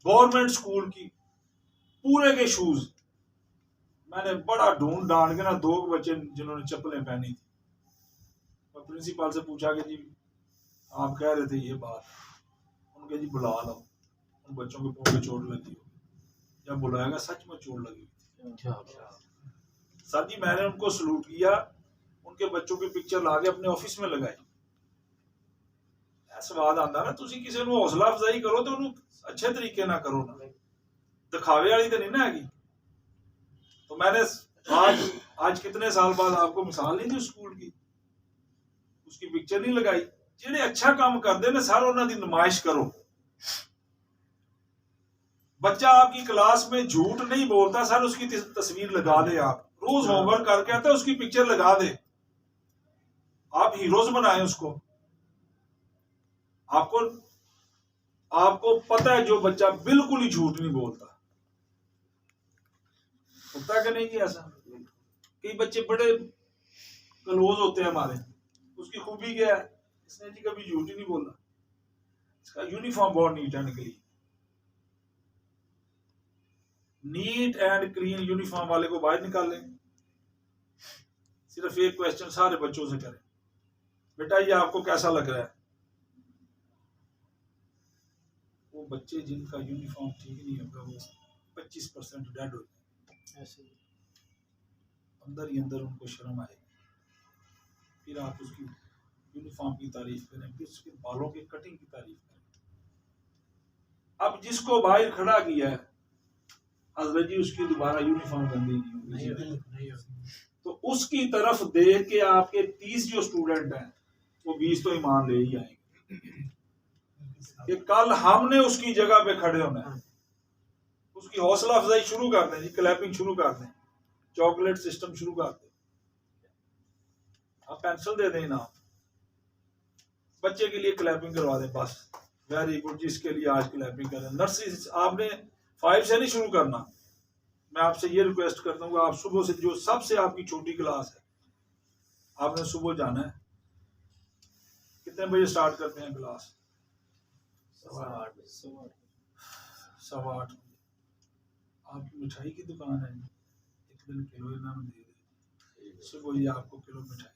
गवर्नमेंट स्कूल की पूरे के शूज। मैंने बड़ा ढूंढ ढांड के ना 2 बच्चे जिन्होंने चप्पलें पहनी थी, मैं प्रिंसिपल से पूछा कि जी आप कह रहे थे ये बात, उनके जी बुला लो, उन बच्चों के पाँव पे चोट लगी हो, जब बुलाएगा सच में चोट लगी हुई। सर जी मैंने उनको सलूट किया, उनके बच्चों की पिक्चर ला के अपने ऑफिस में लगाई। स्वाद आता ना, तुसी किसी को हौसला अफजाई करो तो उन्हें अच्छे तरीके ना करो ना, दिखावे वाली तो नहीं ना हैगी। तो मैंने आज कितने साल बाद आपको मिसाल नहीं दी स्कूल की, उसकी पिक्चर नहीं लगाई। जेडे अच्छा काम करते ने सर उन्होंने नुमाइश करो। बच्चा आपकी क्लास में झूठ नहीं बोलता सर, उसकी तस्वीर लगा दे, आप रोज होमवर्क करके आता है उसकी पिक्चर लगा दे, आप हीरोज बनाए उसको। आपको पता है जो बच्चा बिल्कुल ही झूठ नहीं बोलता, होता कि नहीं कि ऐसा? कई बच्चे बड़े क्लोज होते हैं हमारे, उसकी खूबी क्या है, इसने जी कभी झूठ ही नहीं बोला, इसका यूनिफॉर्म बहुत neat and clean, neat and clean uniform वाले को बाहर निकालें। सिर्फ एक क्वेश्चन सारे बच्चों से करें, बेटा ये आपको कैसा लग रहा है? वो बच्चे जिनका यूनिफॉर्म ठीक नहीं होगा वो 25% डेड हो जाए, ऐसे अंदर ही अंदर उनको शर्म आएगी। फिर आप उसकी यूनिफॉर्म की तारीफ करें, फिर उसके बालों की कटिंग की तारीफ करें। अब जिसको बाहर खड़ा किया है हजरत जी, उसकी दोबारा यूनिफॉर्म गंदी नहीं होगी, तो उसकी तरफ देख के आपके 30 जो स्टूडेंट हैं वो 20 तो ईमान ले ही आएंगे कि कल हमने उसकी जगह पे खड़े होना है। उसकी हौसला अफजाई शुरू कर दें जी, क्लैपिंग शुरू कर दें, चॉकलेट सिस्टम शुरू कर दें, आप पेंसिल दे दें ना, बच्चे के लिए क्लैपिंग करवा दें बस। वेरी गुड, जिसके लिए आज क्लैपिंग करें। नर्सरी आपने 5 से नहीं शुरू करना। मैं आपसे ये रिक्वेस्ट करता हूँ आप सुबह से, जो सबसे आपकी छोटी क्लास है, आपने सुबह जाना है। कितने बजे स्टार्ट करते हैं क्लास? 8:15। आपकी मिठाई की दुकान है, एक दिन किलो इनाम दे दे, सुबह ये आपको किलो मिठाई देगी।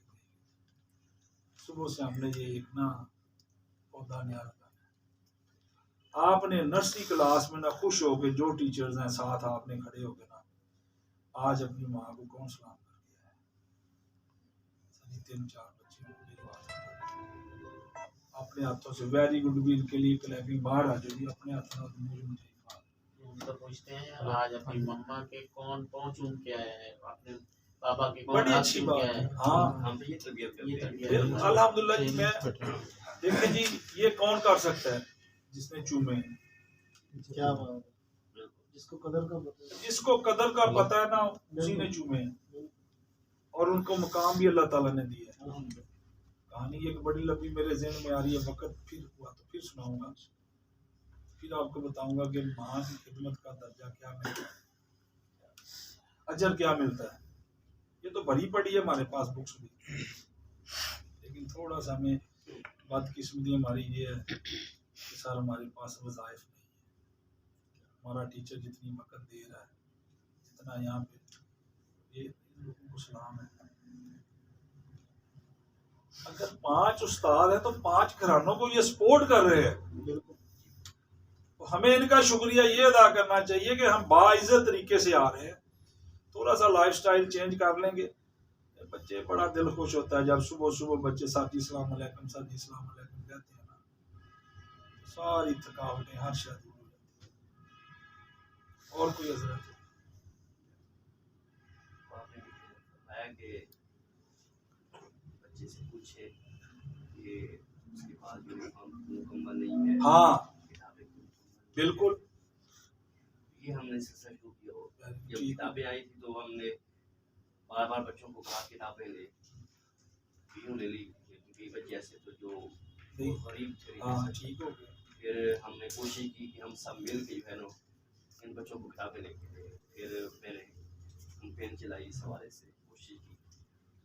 सुबह से हमने ये एक ना पौधा नया लगाना है। आपने नर्सरी क्लास में ना खुश हो के, जो टीचर्स हैं साथ आपने खड़े हो गए ना, आज अपनी माँ को कौन सलाम कर गया है? सभी 3-4 बच्चे मेरी बात अपने हाथों से वेरी गुड भी इनके लिए क्लैपिंग बाहर आ जाएगी, अपने हाथों से मुझे तो पूछते हैं आज अपनी मम्मा के कौन चुन के आया है, अपने पापा के कौन बड़ी हाथ अच्छी चुन बात के आया है। है। हाँ हम तो ये तरबियत ये करते हैं। तरबियत है। अल्हम्दुलिल्लाह जी। मैं देखिए जी, ये कौन कर सकता है जिसने चूमे? क्या बात है, जिसको कदर का पता है। जिसको कदर का पता है ना, उसी ने चूमे हैं, और उनको मकाम भी अल्लाह ताला ने दिया है। अल्हम्दुलिल्लाह। कहानी एक बड़ी लंबी मेरे ज़हन में आ रही है, वक्त फिर हुआ तो फिर सुनाऊंगा, फिर आपको बताऊंगा कि माँ की खिदमत का दर्जा क्या मिलता है, अजर क्या मिलता है। ये तो भरी पड़ी है हमारे पास बुक्स भी, लेकिन थोड़ा सा हमें बदकिस्मती हमारी ये है कि सर हमारे पास वज़ाइफ नहीं है। हमारा टीचर जितनी वक्त दे रहा है, जितना यहाँ पे, ये लोगों को सलाम है। अगर 5 उस्ताद हैं तो 5 घरानों को ये सपोर्ट कर रहे हैं, तो हमें इनका शुक्रिया ये अदा करना चाहिए कि हम बाइज्जत तरीके से आ रहे हैं। थोड़ा सा लाइफस्टाइल चेंज कर लेंगे, बच्चे बड़ा दिल खुश होता है जब सुबह सुबह बच्चे साथी सलाम अलैकुम, साथी सलाम अलैकुम कहते हैं ना, सारी थकावटें हर शादी हो जाती है। और कोई हजरत? आपने बताया कि बच्चे से पूछे कि उसके पास यूनिफॉर्म मुकम्मल नहीं है, हाँ किताबें मुकम्मल बिल्कुल। नहीं। ये हमने सिलसिला शुरू किया हो। जब ठीक है। किताबें आई थी तो हमने बार बार बच्चों को कहा किताबें ले, क्यों ले ली, क्योंकि बच्चे ऐसे तो जो नहीं। गरीब थे। हाँ ठीक हो गया। फिर हमने कोशिश की कि हम सब मिल के जो है ना इन बच्चों को किताबें लेके दें। फिर मैंने कैंपेन चलाई इस हवाले से, कोशिश की।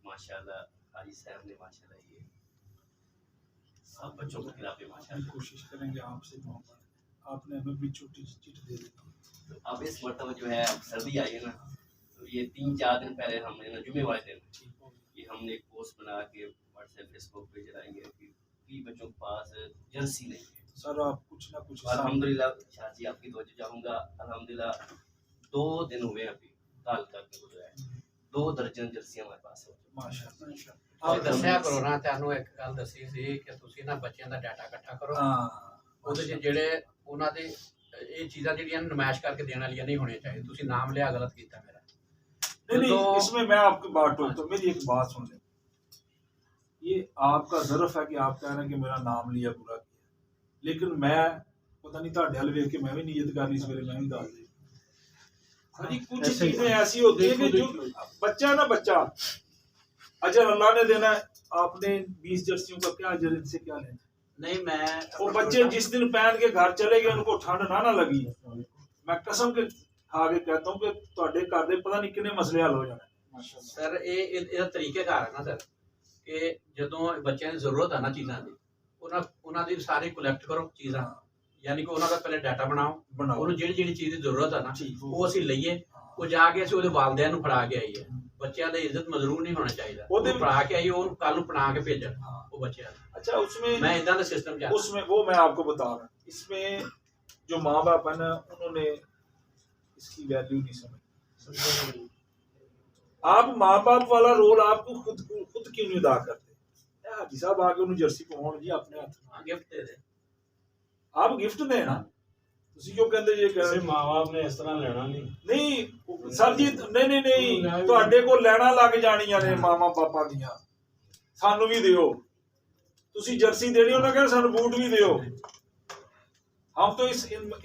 माशाल्लाह काजी साहब ने माशाल्लाह ये सब बच्चों को किताबें हम माशाल्लाह। कोशिश करेंगे आपसे मोहब्बत, आपने हमें भी छोटी चिट दे दी। तो अब इस मरतबा जो है अब सर्दी आई है ना, तो ये 3-4 दिन पहले हमने ना जुमे वाले दिन ठीक हो गया। कि हमने एक पोस्ट बना के व्हाट्सएप फेसबुक पे चलाएंगे कि कई बच्चों के पास जर्सी नहीं है। सर आप कुछ ना कुछ अल्हम्दुलिल्लाह शाह जी आपकी तवज्जो चाहूँगा, अल्हम्दुलिल्लाह 2 दिन हुए अभी कल तक जो है 2 दर्जन जर्सी हमारे पास है। माशाल्लाह। ਤੁਸੀਂ ਦੱਸਿਆ ਕਰੋ ਨਾ, ਤੁਹਾਨੂੰ ਇੱਕ ਗੱਲ ਦੱਸੀ ਸੀ ਕਿ ਤੁਸੀਂ ਨਾ ਬੱਚਿਆਂ ਦਾ ਡਾਟਾ ਇਕੱਠਾ ਕਰੋ, हाँ ਉਹਦੇ 'ਚ ਜਿਹੜੇ ਉਹਨਾਂ ਦੇ ਇਹ ਚੀਜ਼ਾਂ ਜਿਹੜੀਆਂ ਨਮਾਇਸ਼ ਕਰਕੇ ਦੇਣ ਵਾਲੀਆਂ ਨਹੀਂ ਹੋਣੀਆਂ ਚਾਹੀਦੀਆਂ। ਤੁਸੀਂ ਨਾਮ ਲਿਆ, ਗਲਤ ਕੀਤਾ ਮੇਰਾ। नहीं नहीं, तो- इसमें मैं आपकी बात टोकता हूँ। मेरी एक बात सुन ले, ये आपका ज़र्फ है कि आप कह रहे हैं कि मेरा नाम लिया बुरा किया, लेकिन मैं पता नहीं ਤੁਹਾਡੇ ਹਲ ਵੇਖ के मैं भी नीयत कर ली, इस वेले मैं भी डाल दी। हाँ जी, कुछ ऐसे ही चीजें ऐसी होती है कि जो बच्चा ना बच्चा अजर अल्लाह ने देना है। आपने 20 जर्सियों का क्या अजर, इनसे क्या लेना? नहीं मैं वो बच्चे जिस दिन पहन के घर चले गए उनको ठंड ना लगी, मैं कसम के खा के कहता हूँ कि ਤੁਹਾਡੇ ਘਰ ਦੇ ਪਤਾ ਨਹੀਂ ਕਿੰਨੇ ਮਸਲੇ ਹੱਲ ਹੋ ਜਾਣੇ। ਸਰ ਇਹਦਾ ਤਰੀਕੇਕਾਰ ਹੈ ਨਾ ਸਰ, ਕਿ ਜਦੋਂ ਬੱਚਿਆਂ ਦੀ ਜ਼ਰੂਰਤ ਹੈ ਨਾ ਚੀਜ਼ਾਂ ਦੀ, ਉਹਨਾਂ ਦੀ ਸਾਰੀ ਕਲੈਕਟ ਕਰੋ ਚੀਜ਼ਾਂ, ਯਾਨੀ ਕਿ ਉਹਨਾਂ ਦਾ ਪਹਿਲੇ ਡਾਟਾ ਬਣਾਓ, ਬਣਾਓ ਉਹਨੂੰ ਜਿਹੜੀ ਜਿਹੜੀ ਚੀਜ਼ ਦੀ ਜ਼ਰੂਰਤ ਹੈ ਨਾ ਠੀਕ ਹੋ ਉਹ ਅਸੀਂ ਲਈਏ, ਉਹ ਜਾ ਕੇ ਅਸੀਂ ਉਹਦੇ ਵਾਲਿਦੈਨ ਨੂੰ ਫੜਾ ਕੇ ਆਈਏ। ਬੱਚਿਆਂ ਦੀ ਇੱਜ਼ਤ ਮਜ਼ਰੂਰ ਨਹੀਂ ਹੋਣਾ ਚਾਹੀਦਾ, ਉਹਦੇ- ਉਹ ਫੜਾ ਕੇ ਆਈਏ, ਉਹਨੂੰ ਕੱਲ ਨੂੰ ਬਣਾ ਕੇ ਭੇਜਣ हाँ। ਉਹ ਬੱਚਿਆਂ ਨੂੰ। अच्छा उसमें ਮੈਂ ਇਦਾਂ ਦਾ ਸਿਸਟਮ ਚਾਹੁੰਦਾ। उसमें वो मैं आपको बता रहा हूँ, इसमें जो माँ बाप है ना उन्होंने इसकी वैल्यू नहीं समझी। आप माँ बाप वाला रोल आपको खुद क्यों नहीं अदा करते? हाजी साहब आके उन्हें जर्सी पवाउण जी अपने हाथ, ਹਾਂ ਗਿਫਟ ਦੇ ਦੇ। आप गिफ्ट देना। ਤੁਸੀਂ ਕਿਉਂ ਕਹਿੰਦੇ ਜੇ ਕਿਸੇ ਮਾਂ-ਬਾਪ ਨੇ ਇਸ ਤਰ੍ਹਾਂ ਲੈਣਾ ਨਹੀਂ। ਨਹੀਂ ਸਰ ਜੀ, ਨਹੀਂ ਤੁਹਾਡੇ ਕੋਲ ਲੈਣਾ ਲੱਗ ਜਾਣੀਆਂ ਨੇ ਮਾਮਾ ਪਾਪਾ ਦੀਆਂ, ਸਾਨੂੰ ਵੀ ਦਿਓ। ਤੁਸੀਂ ਜਰਸੀ ਦੇਣੀ, ਉਹਨਾਂ ਕਹਿੰਦੇ ਸਾਨੂੰ ਬੂਟ ਵੀ ਦਿਓ। हम तो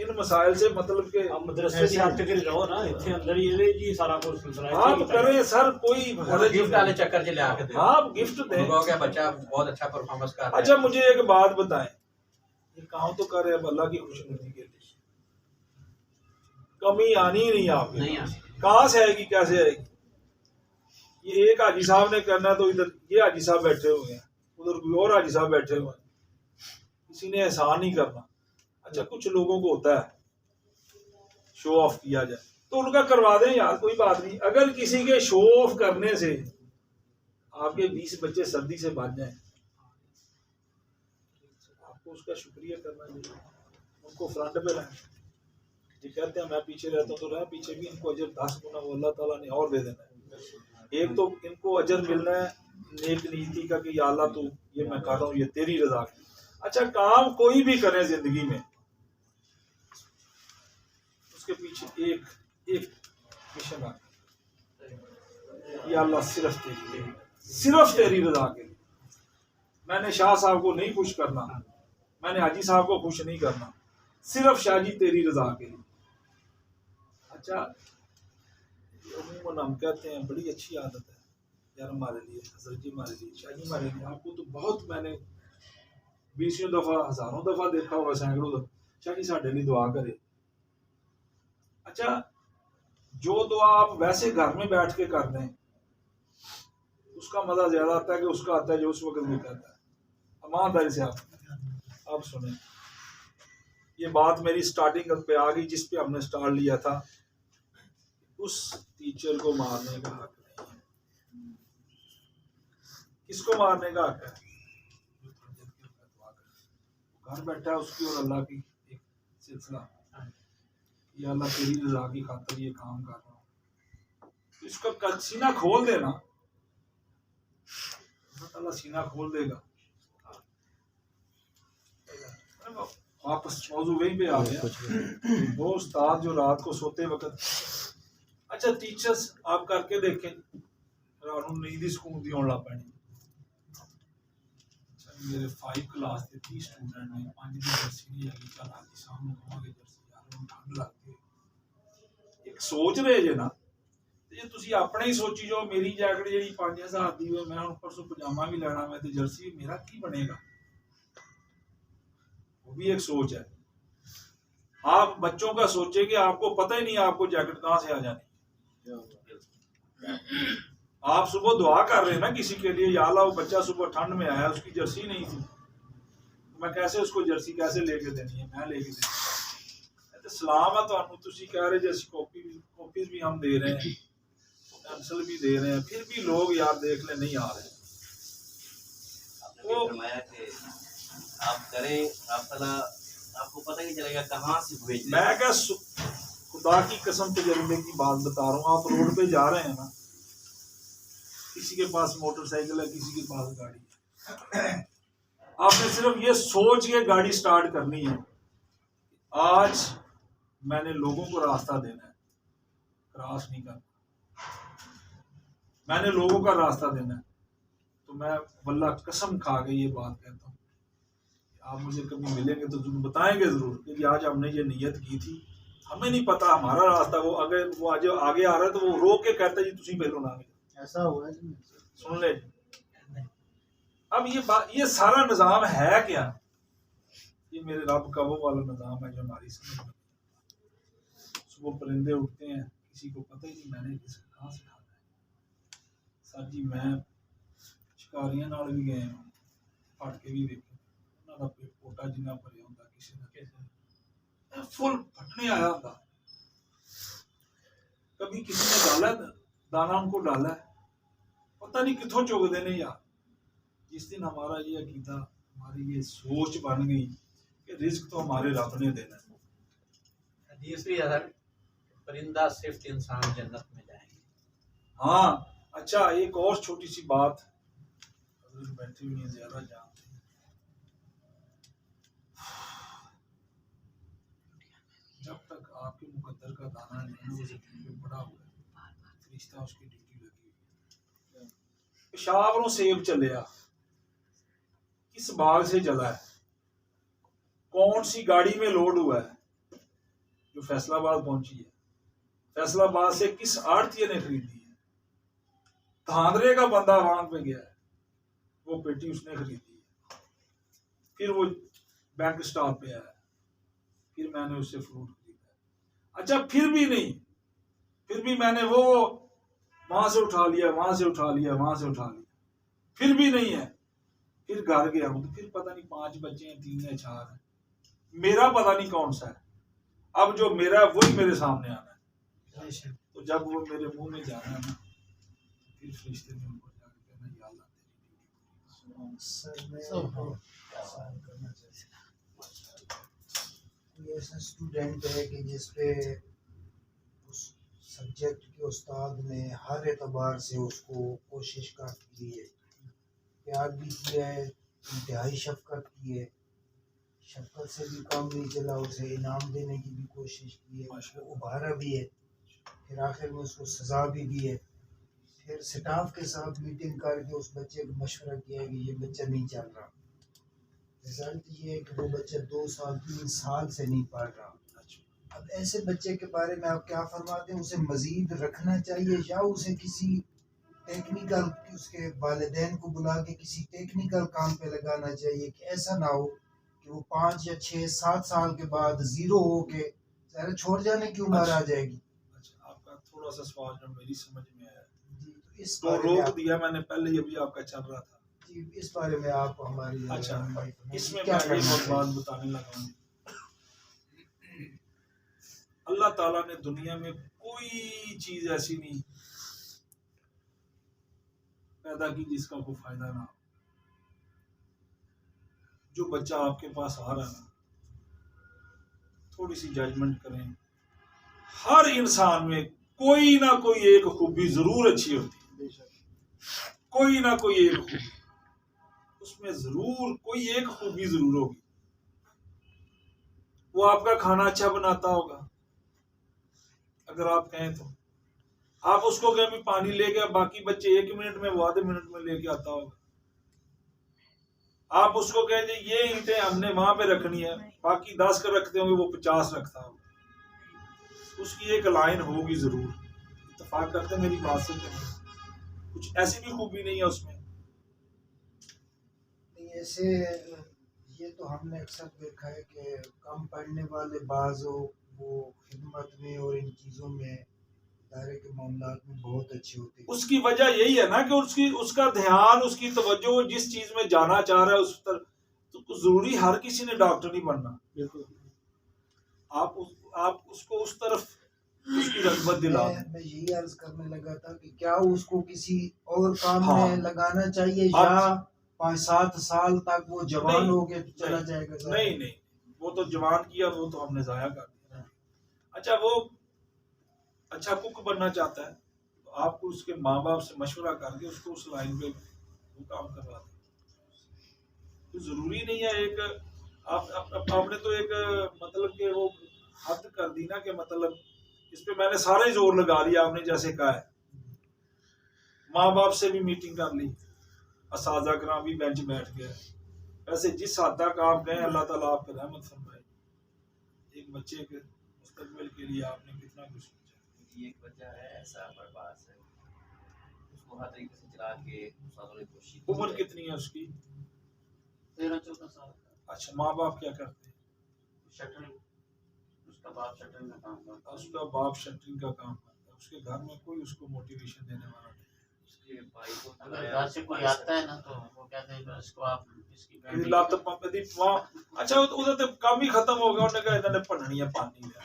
इन मसाइल से मतलब के अब मदरसे की हद तक रहो ना, इतने अंदर ही ये जी सारा कुछ सिलसिला है। आप करें सर, कोई गिफ्ट वाले चक्कर च लिया के दे। आप गिफ्ट दें। उनको क्या बच्चा बहुत अच्छा परफॉर्मेंस कर रहा है। अच्छा मुझे एक बात बताएं, ये काम तो कर रहे हैं अल्लाह की खुशनुदी के लिए, कमी आनी ही नहीं आपके, नहीं आती। कहाँ से आएगी, कैसे आएगी? ये एक हाजी साहब ने करना, तो इधर ये हाजी साहब बैठे हुए हैं, उधर कोई और हाजी साहब बैठे हुए हैं, किसी ने एहसान नहीं करना। अच्छा कुछ लोगों को होता है शो ऑफ किया जाए, तो उनका करवा दें यार, कोई बात नहीं। अगर किसी के शो ऑफ करने से आपके 20 बच्चे सर्दी से बच जाएं, आपको उसका शुक्रिया करना चाहिए, उनको फ्रंट पे लाएं। ये कहते हैं मैं पीछे रहता हूँ, तो रह पीछे भी, इनको अजर 10 गुना वो अल्लाह ताला ने और दे देना है। एक तो इनको अजर मिलना है नेक नीति का कि या अल्लाह तू ये मैं कर रहा हूँ ये तेरी रजा की। अच्छा काम कोई भी करें जिंदगी में, उसके पीछे एक मिशन आ, या अल्लाह सिर्फ तेरी रजा के लिए। मैंने शाह साहब को नहीं खुश करना, मैंने हाजी साहब को खुश नहीं करना, सिर्फ शाह जी तेरी रजा के लिए। अच्छा अमूमन हम कहते हैं बड़ी अच्छी आदत है यार हमारे लिए, हजरत जी हमारे लिए, शाह जी हमारे लिए। आपको तो बहुत मैंने 20 दफा, हजारों दफा देखा होगा, सैकड़ों दफा, शाह जी साढ़े लिए दुआ करे। अच्छा जो दुआ आप वैसे घर में बैठ के कर दें उसका मजा ज्यादा आता है कि उसका आता है जो उस वक्त भी कहता है। ईमानदारी से आप सुने, ये बात मेरी स्टार्टिंग पे आ गई जिस पे हमने स्टार्ट लिया था, उस टीचर को मारने का हक नहीं है। किसको मारने का हक है? घर बैठा है उसकी और अल्लाह की एक सिलसिला, ये अल्लाह तेरी रजा की खातिर ये काम कर रहा हूँ, तो इसका सीना खोल देना, अल्लाह सीना खोल देगा। वापस मौजू वहीं पे आ गया। वो उस्ताद जो रात को सोते वक्त, अच्छा टीचर्स आप करके देखें, रात को नींद ही सुकून दी होने लग पैनी। मेरे 5 क्लास के 30 स्टूडेंट ने 5 की जर्सी नहीं आई, चल आगे सामने घुमागे जर्सी यार उन्हें ठंड लगती है। एक सोच रहे जे ना, ਜੇ ਤੁਸੀਂ ਆਪਣੇ ਹੀ ਸੋਚੀ ਜਾਓ ਮੇਰੀ ਜੈਕਟ ਜਿਹੜੀ 5000 ਦੀ ਹੋਵੇ, ਮੈਂ ਹੁਣ ਪਰਸੋਂ ਪਜਾਮਾ ਵੀ ਲੈਣਾ ਮੈਂ ਤੇ ਜਰਸੀ, ਮੇਰਾ ਕੀ ਬਣੇगा? वो भी एक सोच है। आप बच्चों का सोचे कि आपको पता ही नहीं आपको जैकेट कहाँ से आ जानी। आप सुबह दुआ कर रहे हैं ना किसी के लिए, या अल्लाह वो बच्चा सुबह ठंड में आया उसकी जर्सी नहीं थी, मैं कैसे उसको जर्सी कैसे लेके देनी है, मैं लेके देनी है। सलाम है तो तुसी कह रहे जैसी कॉपीज भी हम दे रहे हैं, पेंसिल भी दे रहे हैं, फिर भी लोग यार देख ले नहीं आ रहे। आपने फरमाया कि आप करें, आप तला आपको पता नहीं चलेगा कहाँ से भेज। मैं क्या खुदा की कसम तजर्बे की बात बता रहा हूँ। आप रोड पे जा रहे हैं ना, किसी के पास मोटरसाइकिल है, किसी के पास गाड़ी है, आपने सिर्फ ये सोच के गाड़ी स्टार्ट करनी है, आज मैंने लोगों को रास्ता देना है, क्रॉस नहीं करना, मैंने लोगों का रास्ता देना है। तो मैं वल्लाह कसम खा के ये बात कहता हूँ, आप मुझे कभी मिलेंगे तो तुम बताएंगे जरूर कि आज हमने ये नियत की थी, हमें नहीं पता हमारा रास्ता, वो अगर वो आज आगे आ रहा है तो वो रोक के कहता है जी तुम पहले ना, ऐसा हुआ है जी। सुन ले। अब ये सारा निज़ाम है क्या? ये मेरे रब का वो वाला निज़ाम है जो हमारी समझ में। सुबह परिंदे उठते हैं, किसी को पता ही नहीं मैंने कहाँ से खाना है। सर जी मैं शिकारियां नाल भी गए फट के भी देखे, उन्होंने पोटा जिन्ना भरिया होंगे किसी ना किसी फुल फटने आया होंगे, कभी किसी ने डाला दाना उनको डाला है, पता नहीं कितों चुगते हैं यार। जिस दिन हमारा ये अकीदा, हमारी ये सोच बन गई कि रिस्क तो हमारे रब ने देना है। हदीस भी है, परिंदा सिर्फ इंसान जन्नत में जाएंगे। हाँ अच्छा, एक और छोटी सी बात, बैठे हुए ज्यादा जानते हैं, जब तक आपके मुकद्दर का दाना नहीं बड़ा हुआ, फरिश्ता उसकी ड्यूटी लगी हुई। पेशावरों सेब चलिया, किस बाग से चला है, कौन सी गाड़ी में लोड हुआ है जो फैसलाबाद पहुंची है, फैसलाबाद से किस आड़तिये ने खरीदी है, धांधरे का बंदा वहां पे गया है, वो पेटी उसने खरीदी है, फिर वो बैंक स्टॉप पे आया, फिर मैंने उससे फ्रूट खरीदा। अच्छा फिर भी नहीं, फिर भी मैंने वो वहां से उठा लिया, वहां से उठा लिया, वहां से उठा लिया, फिर भी नहीं है। फिर घर गया हूं तो फिर पता नहीं 5 बच्चे हैं, 3 या 4 हैं, मेरा पता नहीं कौन सा है। अब जो मेरा है वही मेरे सामने आना है, तो जब वो मेरे मुंह में जाना है ना, फिर फरिश्ते ने उनको जाके कहना या अल्लाह तेरी सर मैं सवाल करना चाहता हूं, कोई ऐसा स्टूडेंट है कि जिसपे उस सब्जेक्ट के उस्ताद ने हर एतबार से उसको कोशिश की है, प्यार भी किया है, इंतहाई शफकत की है, शफकत से भी काम नहीं चला, उसे इनाम देने की भी कोशिश की है, उसको उभारा भी है, फिर आखिर में उसको सज़ा भी दी है, फिर स्टाफ के साथ मीटिंग करके उस बच्चे को मशवरा किया कि ये बच्चा नहीं चल रहा। रिजल्ट ये है कि वो बच्चा 2 साल 3 साल से नहीं पढ़ रहा। अब ऐसे बच्चे के बारे में आप क्या फरमाते हैं, उसे मज़ीद रखना चाहिए या उसे किसी टेक्निकल, उसके वालिदैन को बुला के किसी टेक्निकल काम पे लगाना चाहिए कि ऐसा ना हो कि वो 5 या 6 7 साल के बाद ज़ीरो हो के ज़रा छोड़ जाने की उम्र आ जाएगी। अच्छा आपका थोड़ा सा सवाल जो मेरी समझ में आया जी, तो इस तो बारे में रोक आप, दिया मैंने पहले, ये भी आपका चल रहा था। जी इस बारे में आप हमारी अच्छा रहनुमाई इसमें क्या मैं एक करना और बात चाहिए? बताने लगा हूं। अल्लाह ताला ने दुनिया में कोई चीज ऐसी नहीं पैदा की जिसका कोई फायदा ना हो। जो बच्चा आपके पास आ रहा है ना, थोड़ी सी जजमेंट करें, हर इंसान में कोई ना कोई एक खूबी जरूर अच्छी होती है, कोई ना कोई एक खूबी उसमें जरूर कोई एक खूबी जरूर होगी। वो आपका खाना अच्छा बनाता होगा, अगर आप कहें तो। आप उसको कहें भी पानी लेके, बाकी बच्चे 1 मिनट में, वो आधे मिनट में लेके आता होगा। आप उसको कहें जी ये ईंटें हमने वहां पे रखनी है, बाकी 10 का रखते होंगे, वो 50 रखता होगा। उसकी एक लाइन होगी जरूर, इत्तेफाक करते मेरी बात से, कुछ ऐसी भी खूबी नहीं है उसमें। ऐसे ये तो हमने अक्सर देखा है कि कम पढ़ने वाले बाज वो खिदमत में और इन चीज़ों में, इदारे के मामलात में बहुत अच्छी होती है। उसकी वजह यही है ना कि उसका ध्यान, उसकी तवज्जो, वो जिस चीज में जाना चाह रहा है उस तरफ। तो जरूरी हर किसी ने डॉक्टर नहीं बनना, बिल्कुल। आप उसको उस तरफ उसकी रग़बत दिला दें। मैं यही अर्ज करने लगा था कि क्या उसको किसी और काम हाँ। में लगाना चाहिए, या 5-7 साल तक वो जवान हो के चला जाएगा? नहीं, वो तो जवान किया, वो तो हमने जाया कर दिया। अच्छा, वो अच्छा कुक बनना चाहता है तो आपको उसके माँ बाप से मशवरा करके उसको उस लाइन पे वो काम करवा दें। तो जरूरी नहीं है एक आपने तो एक मतलब कि वो हद कर दी ना, कि मतलब इस पे मैंने सारे जोर लगा लिया, आपने जैसे कहा है। माँ बाप से भी मीटिंग कर ली, असाजा कराम भी बेंच बैठ गया। वैसे जिस हद तक आप गए, अल्लाह ताला आप पर रहमत फरमाए। एक बच्चे के मुस्तकबिल के लिए आपने कितना कुछ सोचा। ये एक बच्चा है ऐसा बर्बाद है, उसको हर तरीके से चला के उस्तादों ने कोशिश की। उम्र कितनी है उसकी? 13-14 साल का। अच्छा, माँ बाप क्या करते हैं? शटरिंग, उसका बाप शटरिंग का काम करता है। उसका बाप शटरिंग का काम करता है। उसके घर में कोई उसको मोटिवेशन देने वाला नहीं। उसके भाई को अगर घर से कोई आता है ना तो वो कहते हैं इसको आप इसकी ਇਹਦੀ ਲੱਤ ਦੀ अच्छा ਉਹਦਾ ਤੇ ਕੰਮ ਹੀ ਖਤਮ ਹੋ ਗਿਆ। ਉਹਨੇ ਕਹਾ ਇਹਨਾਂ ਨੇ ਭੰਨਣੀ ਹੈ ਪਾਣੀ में।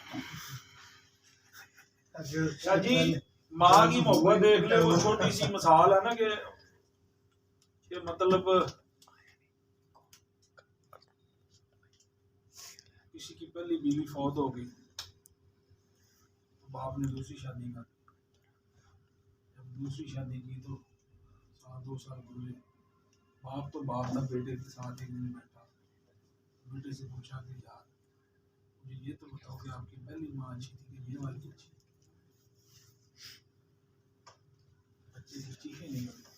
अच्छा जी, माँ की मोहब्बत देख ले। वो छोटी सी मिसाल है ना कि मतलब किसी की पहली बीवी फौत हो गई तो बाप ने दूसरी शादी कर, जब दूसरी शादी की तो 2 साल गुजरे। बाप तो बाप था, बेटे के साथ एक दिन बैठा, बेटे से पूछा कि यार मुझे ये तो बताओ कि आपकी पहली माँ अच्छी थी कि ये वाली अच्छी? बच्चे की चीखें नहीं करते।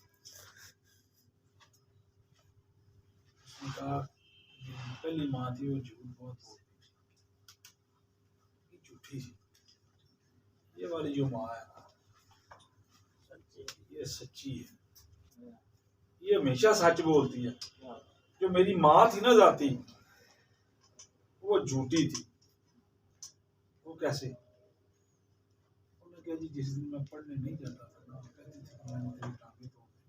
उसने कहा पहली माँ थी, वो झूठ बहुत बोलती, झूठी थी। ये वाली जो माँ है ना, ये सच्ची है, ये हमेशा सच बोलती है। जो मेरी माँ थी ना जाती, वो झूठी थी। वो कैसे? उन्होंने कहा जी जिस दिन मैं पढ़ने नहीं जाता था ना, कहती थी मैंने तेरी टांगे तोड़ दी,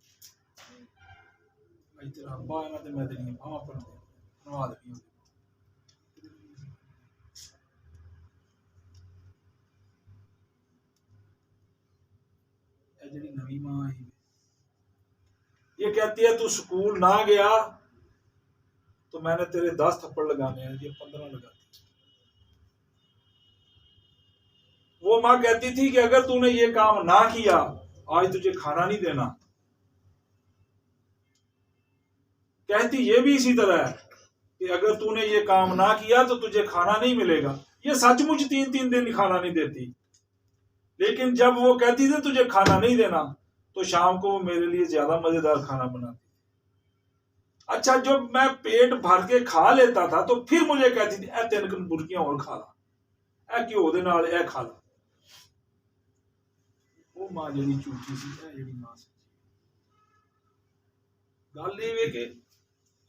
भाई तेरा अब्बा है ना तो मैं तेरी माँ पढ़ दे नवा देनी होगी। जी नवी माँ आई, ये कहती है तू स्कूल ना गया तो मैंने तेरे 10 थप्पड़ लगाने हैं, ये 15 लगाती। वो माँ कहती थी कि अगर तूने ये काम ना किया आज तुझे खाना नहीं देना। कहती ये भी इसी तरह है कि अगर तूने ये काम ना किया तो तुझे खाना नहीं मिलेगा। ये सचमुच 3-3 दिन खाना नहीं देती, लेकिन जब वो कहती थी तुझे खाना नहीं देना तो शाम को वो मेरे लिए ज्यादा मजेदार खाना बनाती। अच्छा, जब मैं पेट भर के खा लेता था तो फिर मुझे कहती थी ए 3 बुरकियां और खा ला, ए घ्यो दे नाल ए खा ला। वो मां जी झूठी सी, ए जी मां सच्ची। गल ये कि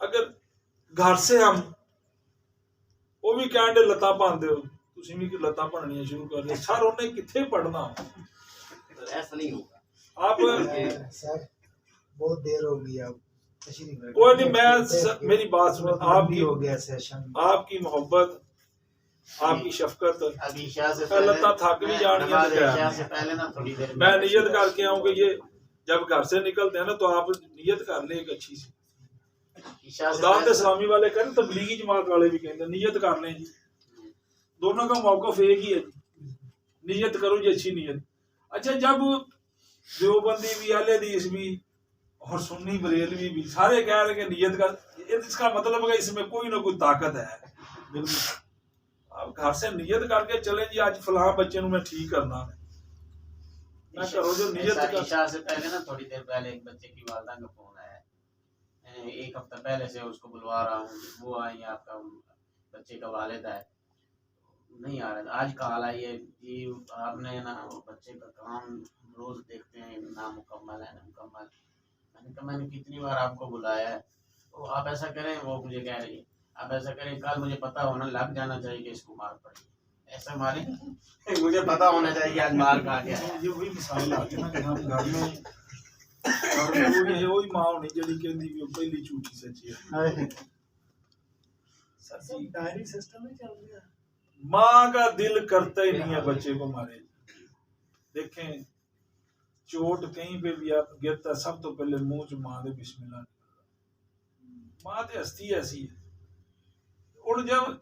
अगर घर से हम वो भी कहते लत्ता पाते हो, तुम भी लत्ता भननिया शुरू कर दिया। सर उन्हें कितने पढ़ना? ऐसा नहीं होगा आप सर बहुत देर हो गई, अब कोई नहीं, मैं मेरी बात सुनो। आपकी हो गया सेशन, आपकी मोहब्बत, आपकी शफकत, अभी ईशा से लत्ता थक भी जानी ईशा से है। पहले ना थोड़ी देर मैं नियत करके आऊँ कि ये जब घर से निकलते हैं ना तो आप नियत कर ले एक अच्छी सी। ईशा से दावत इस्लामी वाले कहते, तबलीगी जमात वाले भी कहते नियत कर लें जी। दोनों का मौकफ एक ही है, नियत करो जी, अच्छी नियत। अच्छा, जब देवबंदी भी, अहले हदीस भी और सुन्नी बरेलवी भी सारे कह रहे कि नियत का, इसका मतलब है इसमें कोई ना कोई ताकत है। बिल्कुल घर से नियत करके चले जी आज फलां बच्चे मैं ठीक करना है। मैं करो जो नियत कर ईशा से पहले ना थोड़ी देर पहले एक बच्चे की वालदा का फोन आया है। एक हफ्ता पहले से उसको बुलवा रहा हूँ, वो आई आपका बच्चे का वालिद है, नहीं आ रहा था। आज कॉल आई है कि आपने ना वो बच्चे का काम रोज देखते हैं ना मुकम्मल है ना मुकम्मल। मैंने कहा मैंने कितनी बार आपको बुलाया है। तो आप ऐसा करें, वो मुझे कह रही है आप ऐसा करें कल मुझे पता होना लग जाना चाहिए कि इसको मार पड़ी, ऐसा मारे मुझे पता होना चाहिए कि आज मार खा के आया। ये वही मिसाल आ गई ना कि हम घर में वही मां होनी जड़ी कहंदी भी पहली झूठी सच्ची है। सच्ची डायरी सिस्टम ही चल गया। माँ का दिल करता ही नहीं है बच्चे को मारे। देखें चोट कहीं पे भी आप गिरता सब तो पहले मुंह च मां दे बिस्मिल्लाह निकलता। मां ते हस्ती ऐसी है। और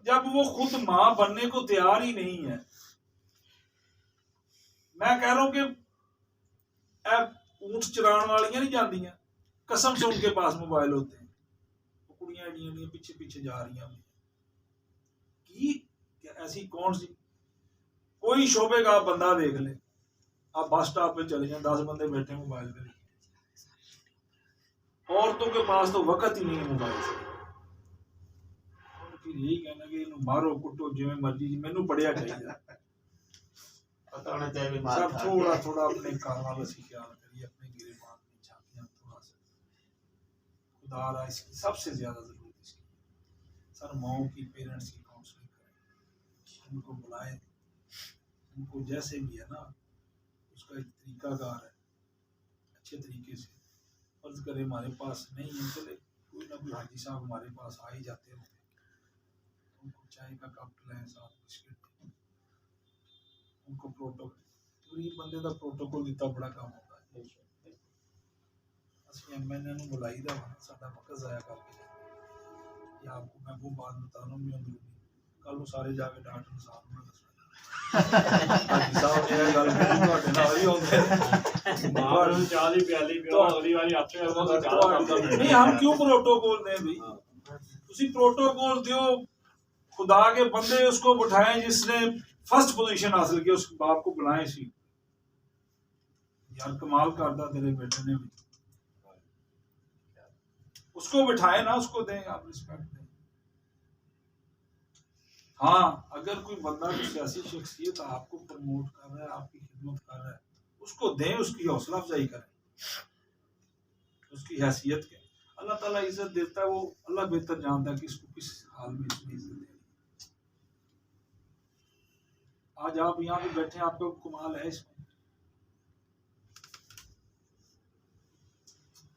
जब वो खुद मां बनने को तैयार ही नहीं है, मैं कह रहा हूं कि ऊंट चराने वालियां नहीं जांदियां, कसम से उनके पास मोबाइल होते हैं, वो कुड़ियां एडियां पीछे पीछे जा रही हैं कि ऐसी कौन सी कोई शोबे का आप बंदा देख ले, आप बस स्टॉप पे चले जाए 10 बंदे बैठे मोबाइल पे। औरतों के पास तो वक्त ही नहीं है मोबाइल से। फिर यही कहना कि इन्हें मारो कुटो जिवें मर्जी, मैनू पढ़िया चाहिए। पता होना चाहिए भी मार सब खा थोड़ा के थोड़ा अपने कारणों का ख्याल करिए, अपने गिरेबान में झांकियां थोड़ा सा खुदा रहा इसकी सबसे ज्यादा जरूरत इसकी। सर माओ की पेरेंट्स की काउंसलिंग करें, उनको बुलाएं, उनको जैसे भी है ना उसका एक तरीकाकार है, अच्छे तरीके से फर्ज करें हमारे पास नहीं है, चले कोई ना कोई हाजी साहब हमारे पास आ ही जाते हैं, उनको चाय का कप पिलाएं, साथ बिस्किट, उनको प्रोटोकॉल गरीब बंदे का प्रोटोकॉल दिता बड़ा काम होता है। असली मैंने उन्हें बुलाई था साडा वक्त जाया करके या आपको मैं वो बात बता रहा हूँ मैं अंदरूनी कल सारे जाके डॉक्टर साहब ने हाजी साहब ने गल की ਤੁਹਾਡੇ ਨਾਲ ਹੀ ਹੁੰਦੇ ਮਾਰ ਨੂੰ ਚਾਹ ਦੀ ਪਿਆਲੀ ਪਿਓ ਅਗਲੀ ਵਾਰੀ ਆਪੇ ਉਹਦਾ ਚਾਹ ਕਰਦਾ नहीं हम क्यों प्रोटोकॉल दें भाई, तुसी प्रोटोकॉल दियो, खुदा के बंदे उसको बिठाएं जिसने फर्स्ट पोजीशन हासिल की, उस बाप को बुलाएं सी यार कमाल करता तेरे बेटे ने भी, उसको बिठाएं ना, उसको दें आप रिस्पेक्ट दें। हाँ अगर कोई बंदा कोई सियासी शख्सियत आपको प्रमोट कर रहा है, आपकी खिदमत कर रहा है, उसको दें, उसकी हौसला अफजाई करें, उसकी हैसियत के अल्लाह ताला इज्जत देता है, वो अल्लाह बेहतर जानता है कि इसको किस हाल में इसमें इज्जत देनी। आज आप यहाँ पे बैठे, आपको कमाल है इसमें,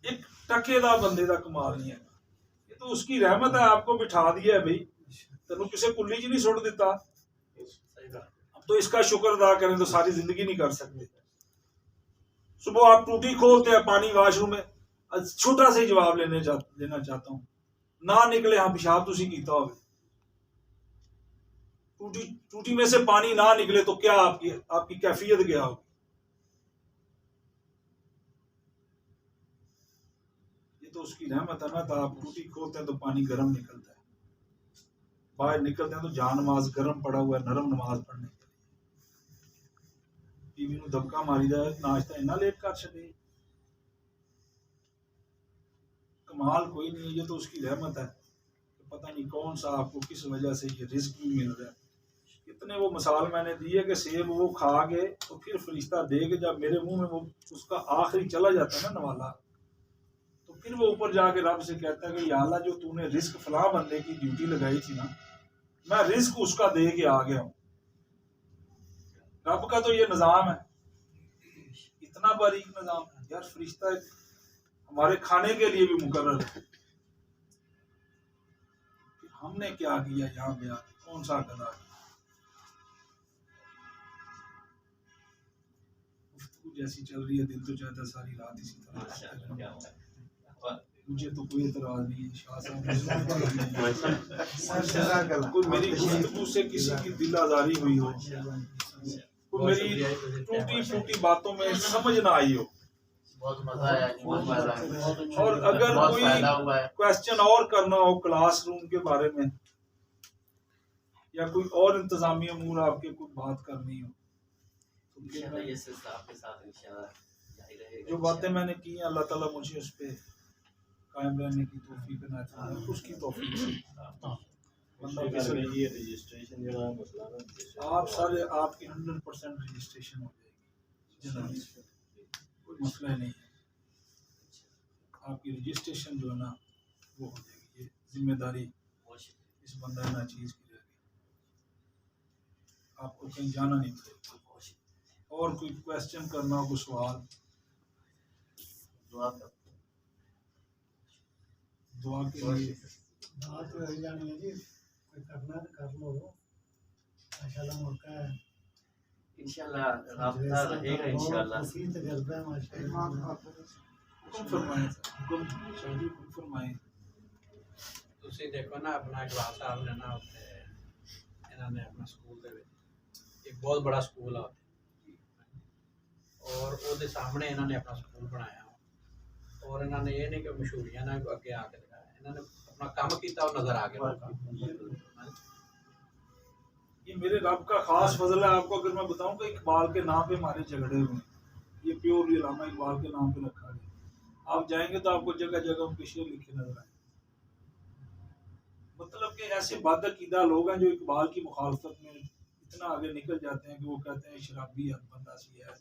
एक टके दा बंदे दा कमाल नहीं है, ये तो उसकी रहमत है, आपको बिठा दिया है भाई, तेनों किसी कुल्ली च नहीं सुट दिता, अब तो इसका शुक्र अदा करें तो सारी जिंदगी नहीं कर सकते। सुबह आप टूटी खोलते हैं पानी वॉशरूम में, छोटा सा ही जवाब लेना चाहता हूँ, ना निकले हाँ पेशाब तुसी कीता होवे, टूटी में से पानी ना निकले तो क्या आपकी कैफियत क्या होगी। ये तो उसकी रहमत है ना, तो आप टूटी खोलते हैं तो पानी गर्म निकलता है, बाहर निकलते हैं तो जान नमाज गर्म पड़ा हुआ है, नरम नमाज पढ़ने के लिए बीवी नूं धक्का मारी दा नाश्ता इन्ना लेट कर छड़े, कमाल कोई नहीं है, ये तो उसकी रहमत है, पता नहीं कौन सा आपको किस वजह से ये रिस्क भी मिल रहा है। कितने वो मिसाल मैंने दी है कि सेब वो खा के तो फिर फरिश्ता दे के जब मेरे मुंह में वो उसका आखिरी चला जाता है ना नवाला, तो फिर वो ऊपर जाके रब से कहता है कि या अल्लाह जो तूने रिस्क फलां बंदे की ड्यूटी लगाई थी ना, मैं रिस्क उसका दे के आ गया हूँ। रब का तो ये निज़ाम है, इतना बारीक निज़ाम है यार, फरिश्ता हमारे खाने के लिए भी मुकर्रर है, हमने क्या किया यहाँ पे आके, कौन सा गदा किया। जैसी चल रही है दिल तो चाहता सारी रात इसी तरह, मुझे तो कोई एतराज नहीं है, शाह साहब कोई मेरी गुफ्तगू से किसी की दिल आजारी हुई हो, कोई मेरी टूटी फूटी बातों में समझ ना आई हो, बहुत मजा आया, बहुत मजा आया। और अगर कोई क्वेश्चन और करना हो क्लासरूम के बारे में या कोई और इंतजामी अमूर आपके कोई बात करनी हो तो फिर इंशाल्लाह मैं- ये सिलसिला आपके साथ इंशाल्लाह जारी रहेगा। जो बातें मैंने की हैं, अल्लाह ताला मुझे उस पर कायम रहने की तौफीक अता फरमाए, उसकी तौफीक से बंदा फिसल ये रजिस्ट्रेशन जरा मसला ना आप सारे आपकी 100% रजिस्ट्रेशन हो जाएगी जनाब, कोई मसला ही नहीं है। आपकी रजिस्ट्रेशन जो है ना वो हो जाएगी। ये जिम्मेदारी बहुत शुक्रिया, इस बंदा ना चीज़ की रहेगी, आपको कहीं जाना नहीं पड़ेगा। बहुत शुक्रिया। और कोई क्वेश्चन करना हो, कोई सवाल, दुआ कर दुआ के लिए बात रह जानी है जी, कोई करना तो कर लो, माशाल्लाह मौका है। इंशाल्लाह राब्ता रहेगा इंशाल्लाह। बहुत तजर्बा है माशाल्लाह। हुक्म फरमाएं सर, हुक्म शादी हुक्म फरमाएं। ਤੁਸੀਂ ਦੇਖੋ ਨਾ ਆਪਣਾ ਇਕਬਾਲ ਸਾਹਿਬ ਨੇ ਨਾ ਉੱਥੇ ਇਹਨਾਂ ਨੇ ਆਪਣਾ ਸਕੂਲ ਦੇ ਵਿੱਚ ਇੱਕ ਬਹੁਤ ਬੜਾ ਸਕੂਲ ਆ ਉੱਥੇ, ਔਰ ਉਹਦੇ ਸਾਹਮਣੇ ਇਹਨਾਂ ਨੇ ਆਪਣਾ ਸਕੂਲ ਬਣਾਇਆ, ਔਰ ਇਹਨਾਂ ਨੇ ਇਹ ਨਹੀਂ ਕਿ ਮਸ਼ਹੂਰੀਆਂ ਨਾਲ ਅੱਗੇ ਆ ਕੇ ਦਿਖਾਇਆ, ਇਹਨਾਂ ਨੇ ਆਪਣਾ ਕੰਮ ਕੀਤਾ ਉਹ ਨਜ਼ਰ ਆ ਗਿਆ। ये मेरे रब का खास फजल है। आपको अगर मैं बताऊं कि इकबाल के नाम पे हमारे झगड़े हुए हैं, ये प्योरली अल्लामा इकबाल के नाम पे रखा गया। आप जाएंगे तो आपको जगह जगह उनके शेर लिखे नजर आए। मतलब कि ऐसे बदअकीदा लोग हैं जो इकबाल की मुखालफत में इतना आगे निकल जाते हैं कि वो कहते हैं शराबी बंदा सी है।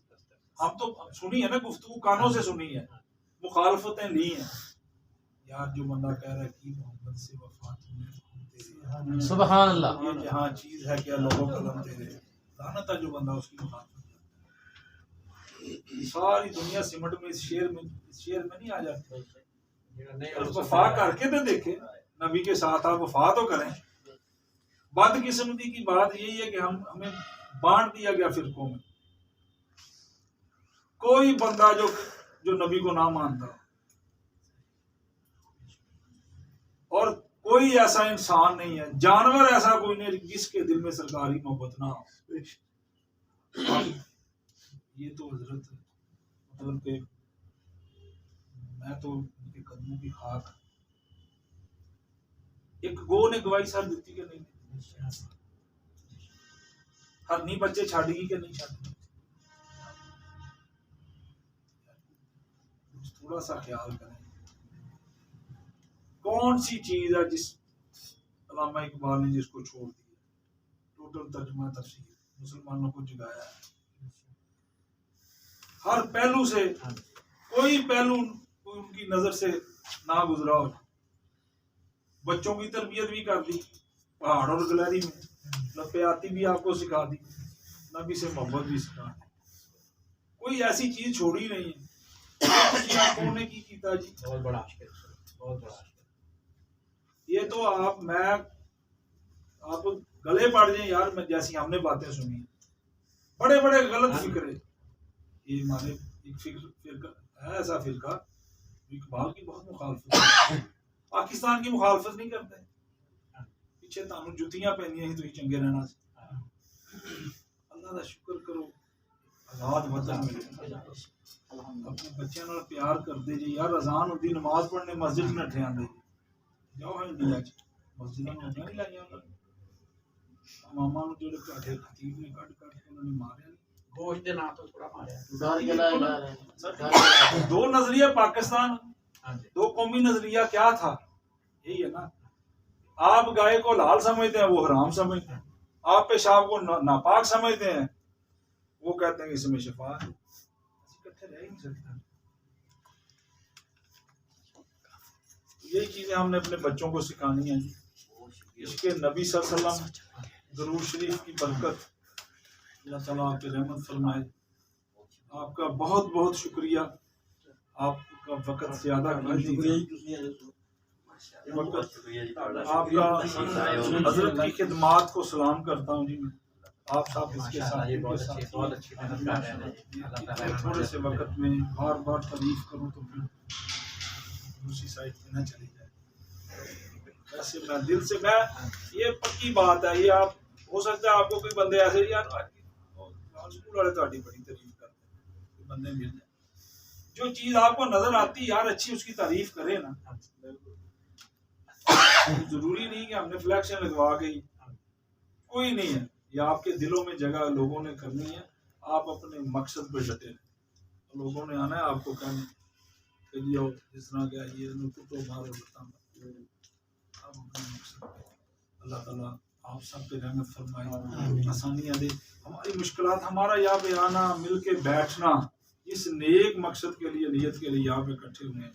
हम तो सुनी है ना, गुफ्तगू कानों से सुनी है, मुखालफतें ली हैं। यार जो बंदा कह रहा है कि मोहब्बत से वफा तुमने सुभान अल्लाह। ये जहाँ चीज है क्या लोगों कदम तेरे, लानत है जो बंदा उसकी मुखालफत करता है। सारी दुनिया सिमट में इस शेर में नहीं आ जाती। ਜਿਹੜਾ ਨਹੀਂ और वफा करके तो देखे, नबी के साथ आप वफा तो करें। बदकिस्मती की बात यही है कि हमें बांट दिया गया फिरकों में। कोई बंदा जो नबी को ना मानता और कोई ऐसा इंसान नहीं है, जानवर ऐसा कोई नहीं जिसके दिल में सरकारी मोहब्बत ना हो। ये तो हजरत मतलब के मैं तो उनके कदमों की खाक। एक गो ने गवाही सर दी कि नहीं, हरनी बच्चे छाड़ेगी कि नहीं छाड़ेगी। थोड़ा सा ख्याल करें, कौन सी चीज है जिस अल्लामा इकबाल ने जिसको छोड़ दिया। टोटल तर्जुमा तफसीर मुसलमानों को जगाया है हर पहलू से, कोई पहलू उनकी नजर से ना गुजरा हो। बच्चों की तरबियत भी कर दी पहाड़ और गलहरी में, लपियाती भी आपको सिखा दी, नबी से मोहब्बत भी सिखा दी। कोई ऐसी चीज छोड़ी नहीं है। आपको ने की कीता जी, बहुत बड़ा आशिक, बहुत बड़ा आशिक। ये तो आप गले पड़ जाए यार, मैं जैसी हमने बातें सुनी, बड़े बड़े गलत फिक्रे। ये हमारे एक फिरका है, ऐसा फिरका इकबाल की बहुत मुखालफत, पाकिस्तान की मुखालफत नहीं करते, पीछे तानू जुतियां पहनियां ही तो ही चंगे रहना से। अल्लाह का शुक्र करो आजाद वतन मिले, अपने बच्चों नाल प्यार करते जी यार। अजान होती नमाज पढ़ने मस्जिद में नठे आंदे, जाओ है इंडिया च मस्जिदां में नहीं लाइया उन्होंने। मामा ਨੂੰ ਜਿਹੜੇ ਘਾਟੇ ਖਤੀਬ ਨੇ ਕੱਢ ਕੇ ਉਹਨਾਂ ਨੇ ਮਾਰਿਆ ਨਹੀਂ। ਗੋਸ਼ ਦੇ ਨਾਂ ਤੋਂ ਥੋੜਾ ਮਾਰਿਆ। डर के लाए जा रहे हैं। दो नजरिया पाकिस्तान, ਹਾਂਜੀ दो कौमी नजरिया क्या था, यही है ना। आप गाय को लाल समझते हैं, वो हराम समझते हैं। आप पेशाब को नापाक समझते हैं, वो कहते हैं इसमें शिफा है। इकट्ठे रह ही नहीं सकते। यही चीजें हमने अपने बच्चों को सिखानी है जी। इसके नबी सल्लल्लाहु अलैहि वसल्लम, दुरूद शरीफ की बरकत, अल्लाह ताला आप पे रहमत फरमाए। आपका बहुत बहुत शुक्रिया, आपका वक्त ज्यादा कीमती आपका हजरत की खिदमात को सलाम करता हूँ जी मैं। आप साहब इसके साथ ये बहुत अच्छी मेहनत कर रहे हैं। थोड़े से वक्त में बार बार तारीफ करूँ तो फिर दूसरी साइड पे ना चली जाए। वैसे मैं दिल से, मैं ये पक्की बात है, ये आप हो सकता है आपको कोई बंदे ऐसे यार स्कूल वाले तो बड़ी तारीफ करते हैं, बंदे मिल जाए जो चीज आपको नजर आती यार अच्छी, उसकी तारीफ करे ना। जरूरी नहीं कि हमने फ्लैक्शन लगवा के ही कोई नहीं है, ये आपके दिलों में जगह लोगों ने करनी है। आप अपने मकसद पे डटे रहें, तो लोगों ने आना है आपको कहने कि जी आओ जिस तरह क्या ये तो मारो बता आप अपने मकसद पे। अल्लाह ताला आप सब पे रहमत फरमाए, आसानियाँ दे। हमारी मुश्किलात, हमारा यहाँ पे आना, मिल के बैठना, इस नेक मकसद के लिए, नियत के लिए यहाँ पे इकट्ठे हुए हैं,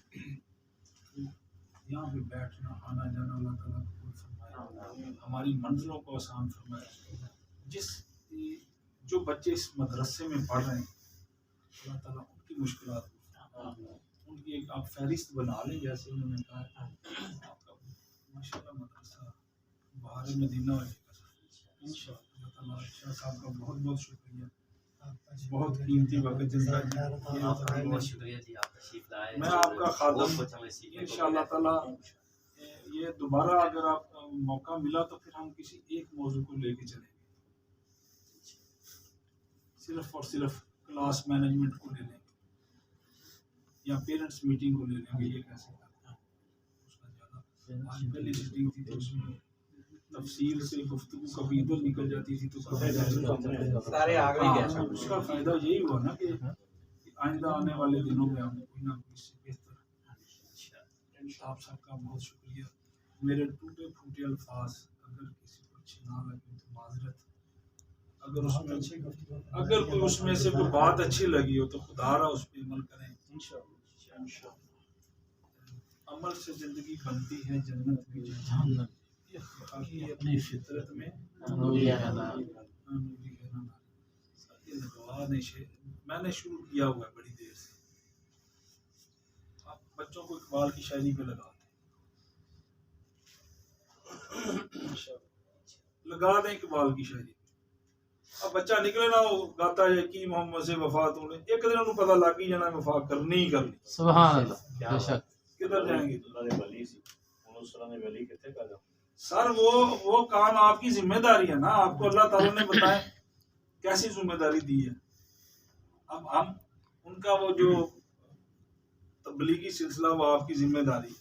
यहाँ पे बैठना, आना जाना, अल्लाह ताला कबूल फरमाए, हमारी मंजिलों को आसान फरमाए। जिस जो बच्चे इस मदरसे में पढ़ रहे हैं, अल्लाह ताला उनकी मुश्किलात, उनकी एक आप फहरिस्त बना लें, जैसे उन्होंने कहा आपका माशाल्लाह मदरसा बाहर मदीना हो जाएगा इंशाअल्लाह ताला। शाह साहब का बहुत बहुत शुक्रिया, बहुत कीमती वक्त जिंदा आपका भी बहुत शुक्रिया जी, आप तशरीफ लाए। मैं आपका खादम बहुत कुछ हमें सीखने को इंशाअल्लाह मिला। ताला। ये दोबारा अगर आप मौका मिला तो फिर हम किसी एक मौजू को लेके चलेंगे, सिर्फ और सिर्फ क्लास मैनेजमेंट को ले लेंगे या पेरेंट्स मीटिंग को ले लेंगे, ये कैसे करना है उसका ज़्यादा। आज पहली सिटिंग थी तो उसमें तफसील से गुफ्तगू कभी इधर निकल जाती थी तो कभी सारे आ गए क्या? उसका फ़ायदा यही हुआ ना कि आइंदा आने वाले दिनों में हमें कोई ना कोई इससे बेहतर। आप सबका बहुत शुक्रिया। मेरे टूटे फूटे अल्फाज अगर किसी को अच्छे ना लगे तो माजरत, अगर कोई उसमें से कोई बात अच्छी लगी हो तो खुदारा उस पर अमल करें इंशाअल्लाह। अमल से ज़िंदगी बनती है, जन्नत भी जन्नत। ये अपनी फितरत में मैंने शुरू किया हुआ है बड़ी देर से। आप बच्चों को इकबाल की शायरी पे लगा दें इकबाल की शायरी। अब बच्चा निकले ना वो गाता है कि मोहम्मद से वफा तूने, एक दिन उन्हें पता लग ही जाना वफा करनी ही करनी। सुभान अल्लाह, बेशक। किधर जाएंगे कितने का सर? वो काम आपकी जिम्मेदारी है ना, आपको अल्लाह ताला ने बताया कैसी जिम्मेदारी दी है। अब हम उनका वो जो तबलीगी सिलसिला वो आपकी जिम्मेदारी,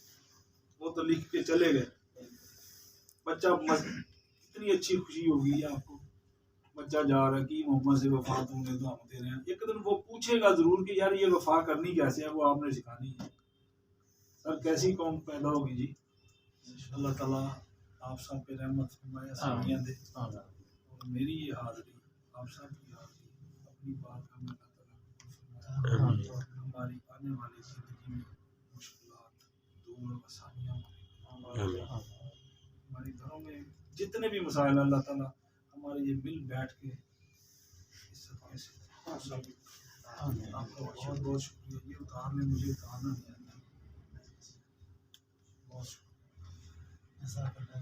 वो तो लिख के चले गए। बच्चा इतनी अच्छी खुशी होगी आपको, बच्चा जा रहा है कि मोहम्मद से वफा दूंगे तो हम दे रहे हैं। एक दिन वो पूछेगा जरूर कि यार ये वफा करनी कैसे है, वो आपने सिखानी है। सर कैसी कौम पैदा होगी जी। अल्लाह ताला आप सब पे रहमत फरमाए, आसानियाँ दे। और मेरी ये हाज़िरी, आप सब की हाज़िरी अपनी बात का मैं अल्लाह ताला कबूल फरमाए। हमारी आने वाली ज़िंदगी में मुश्किलात दूर, आसानियाँ हमारे घरों में जितने भी मसाइल, अल्लाह ताला हमारे ये मिल बैठ के इस सदक़े से आपका बहुत बहुत शुक्रिया। ये उतारने मुझे उतारना नहीं आता, बहुत शुक्रिया।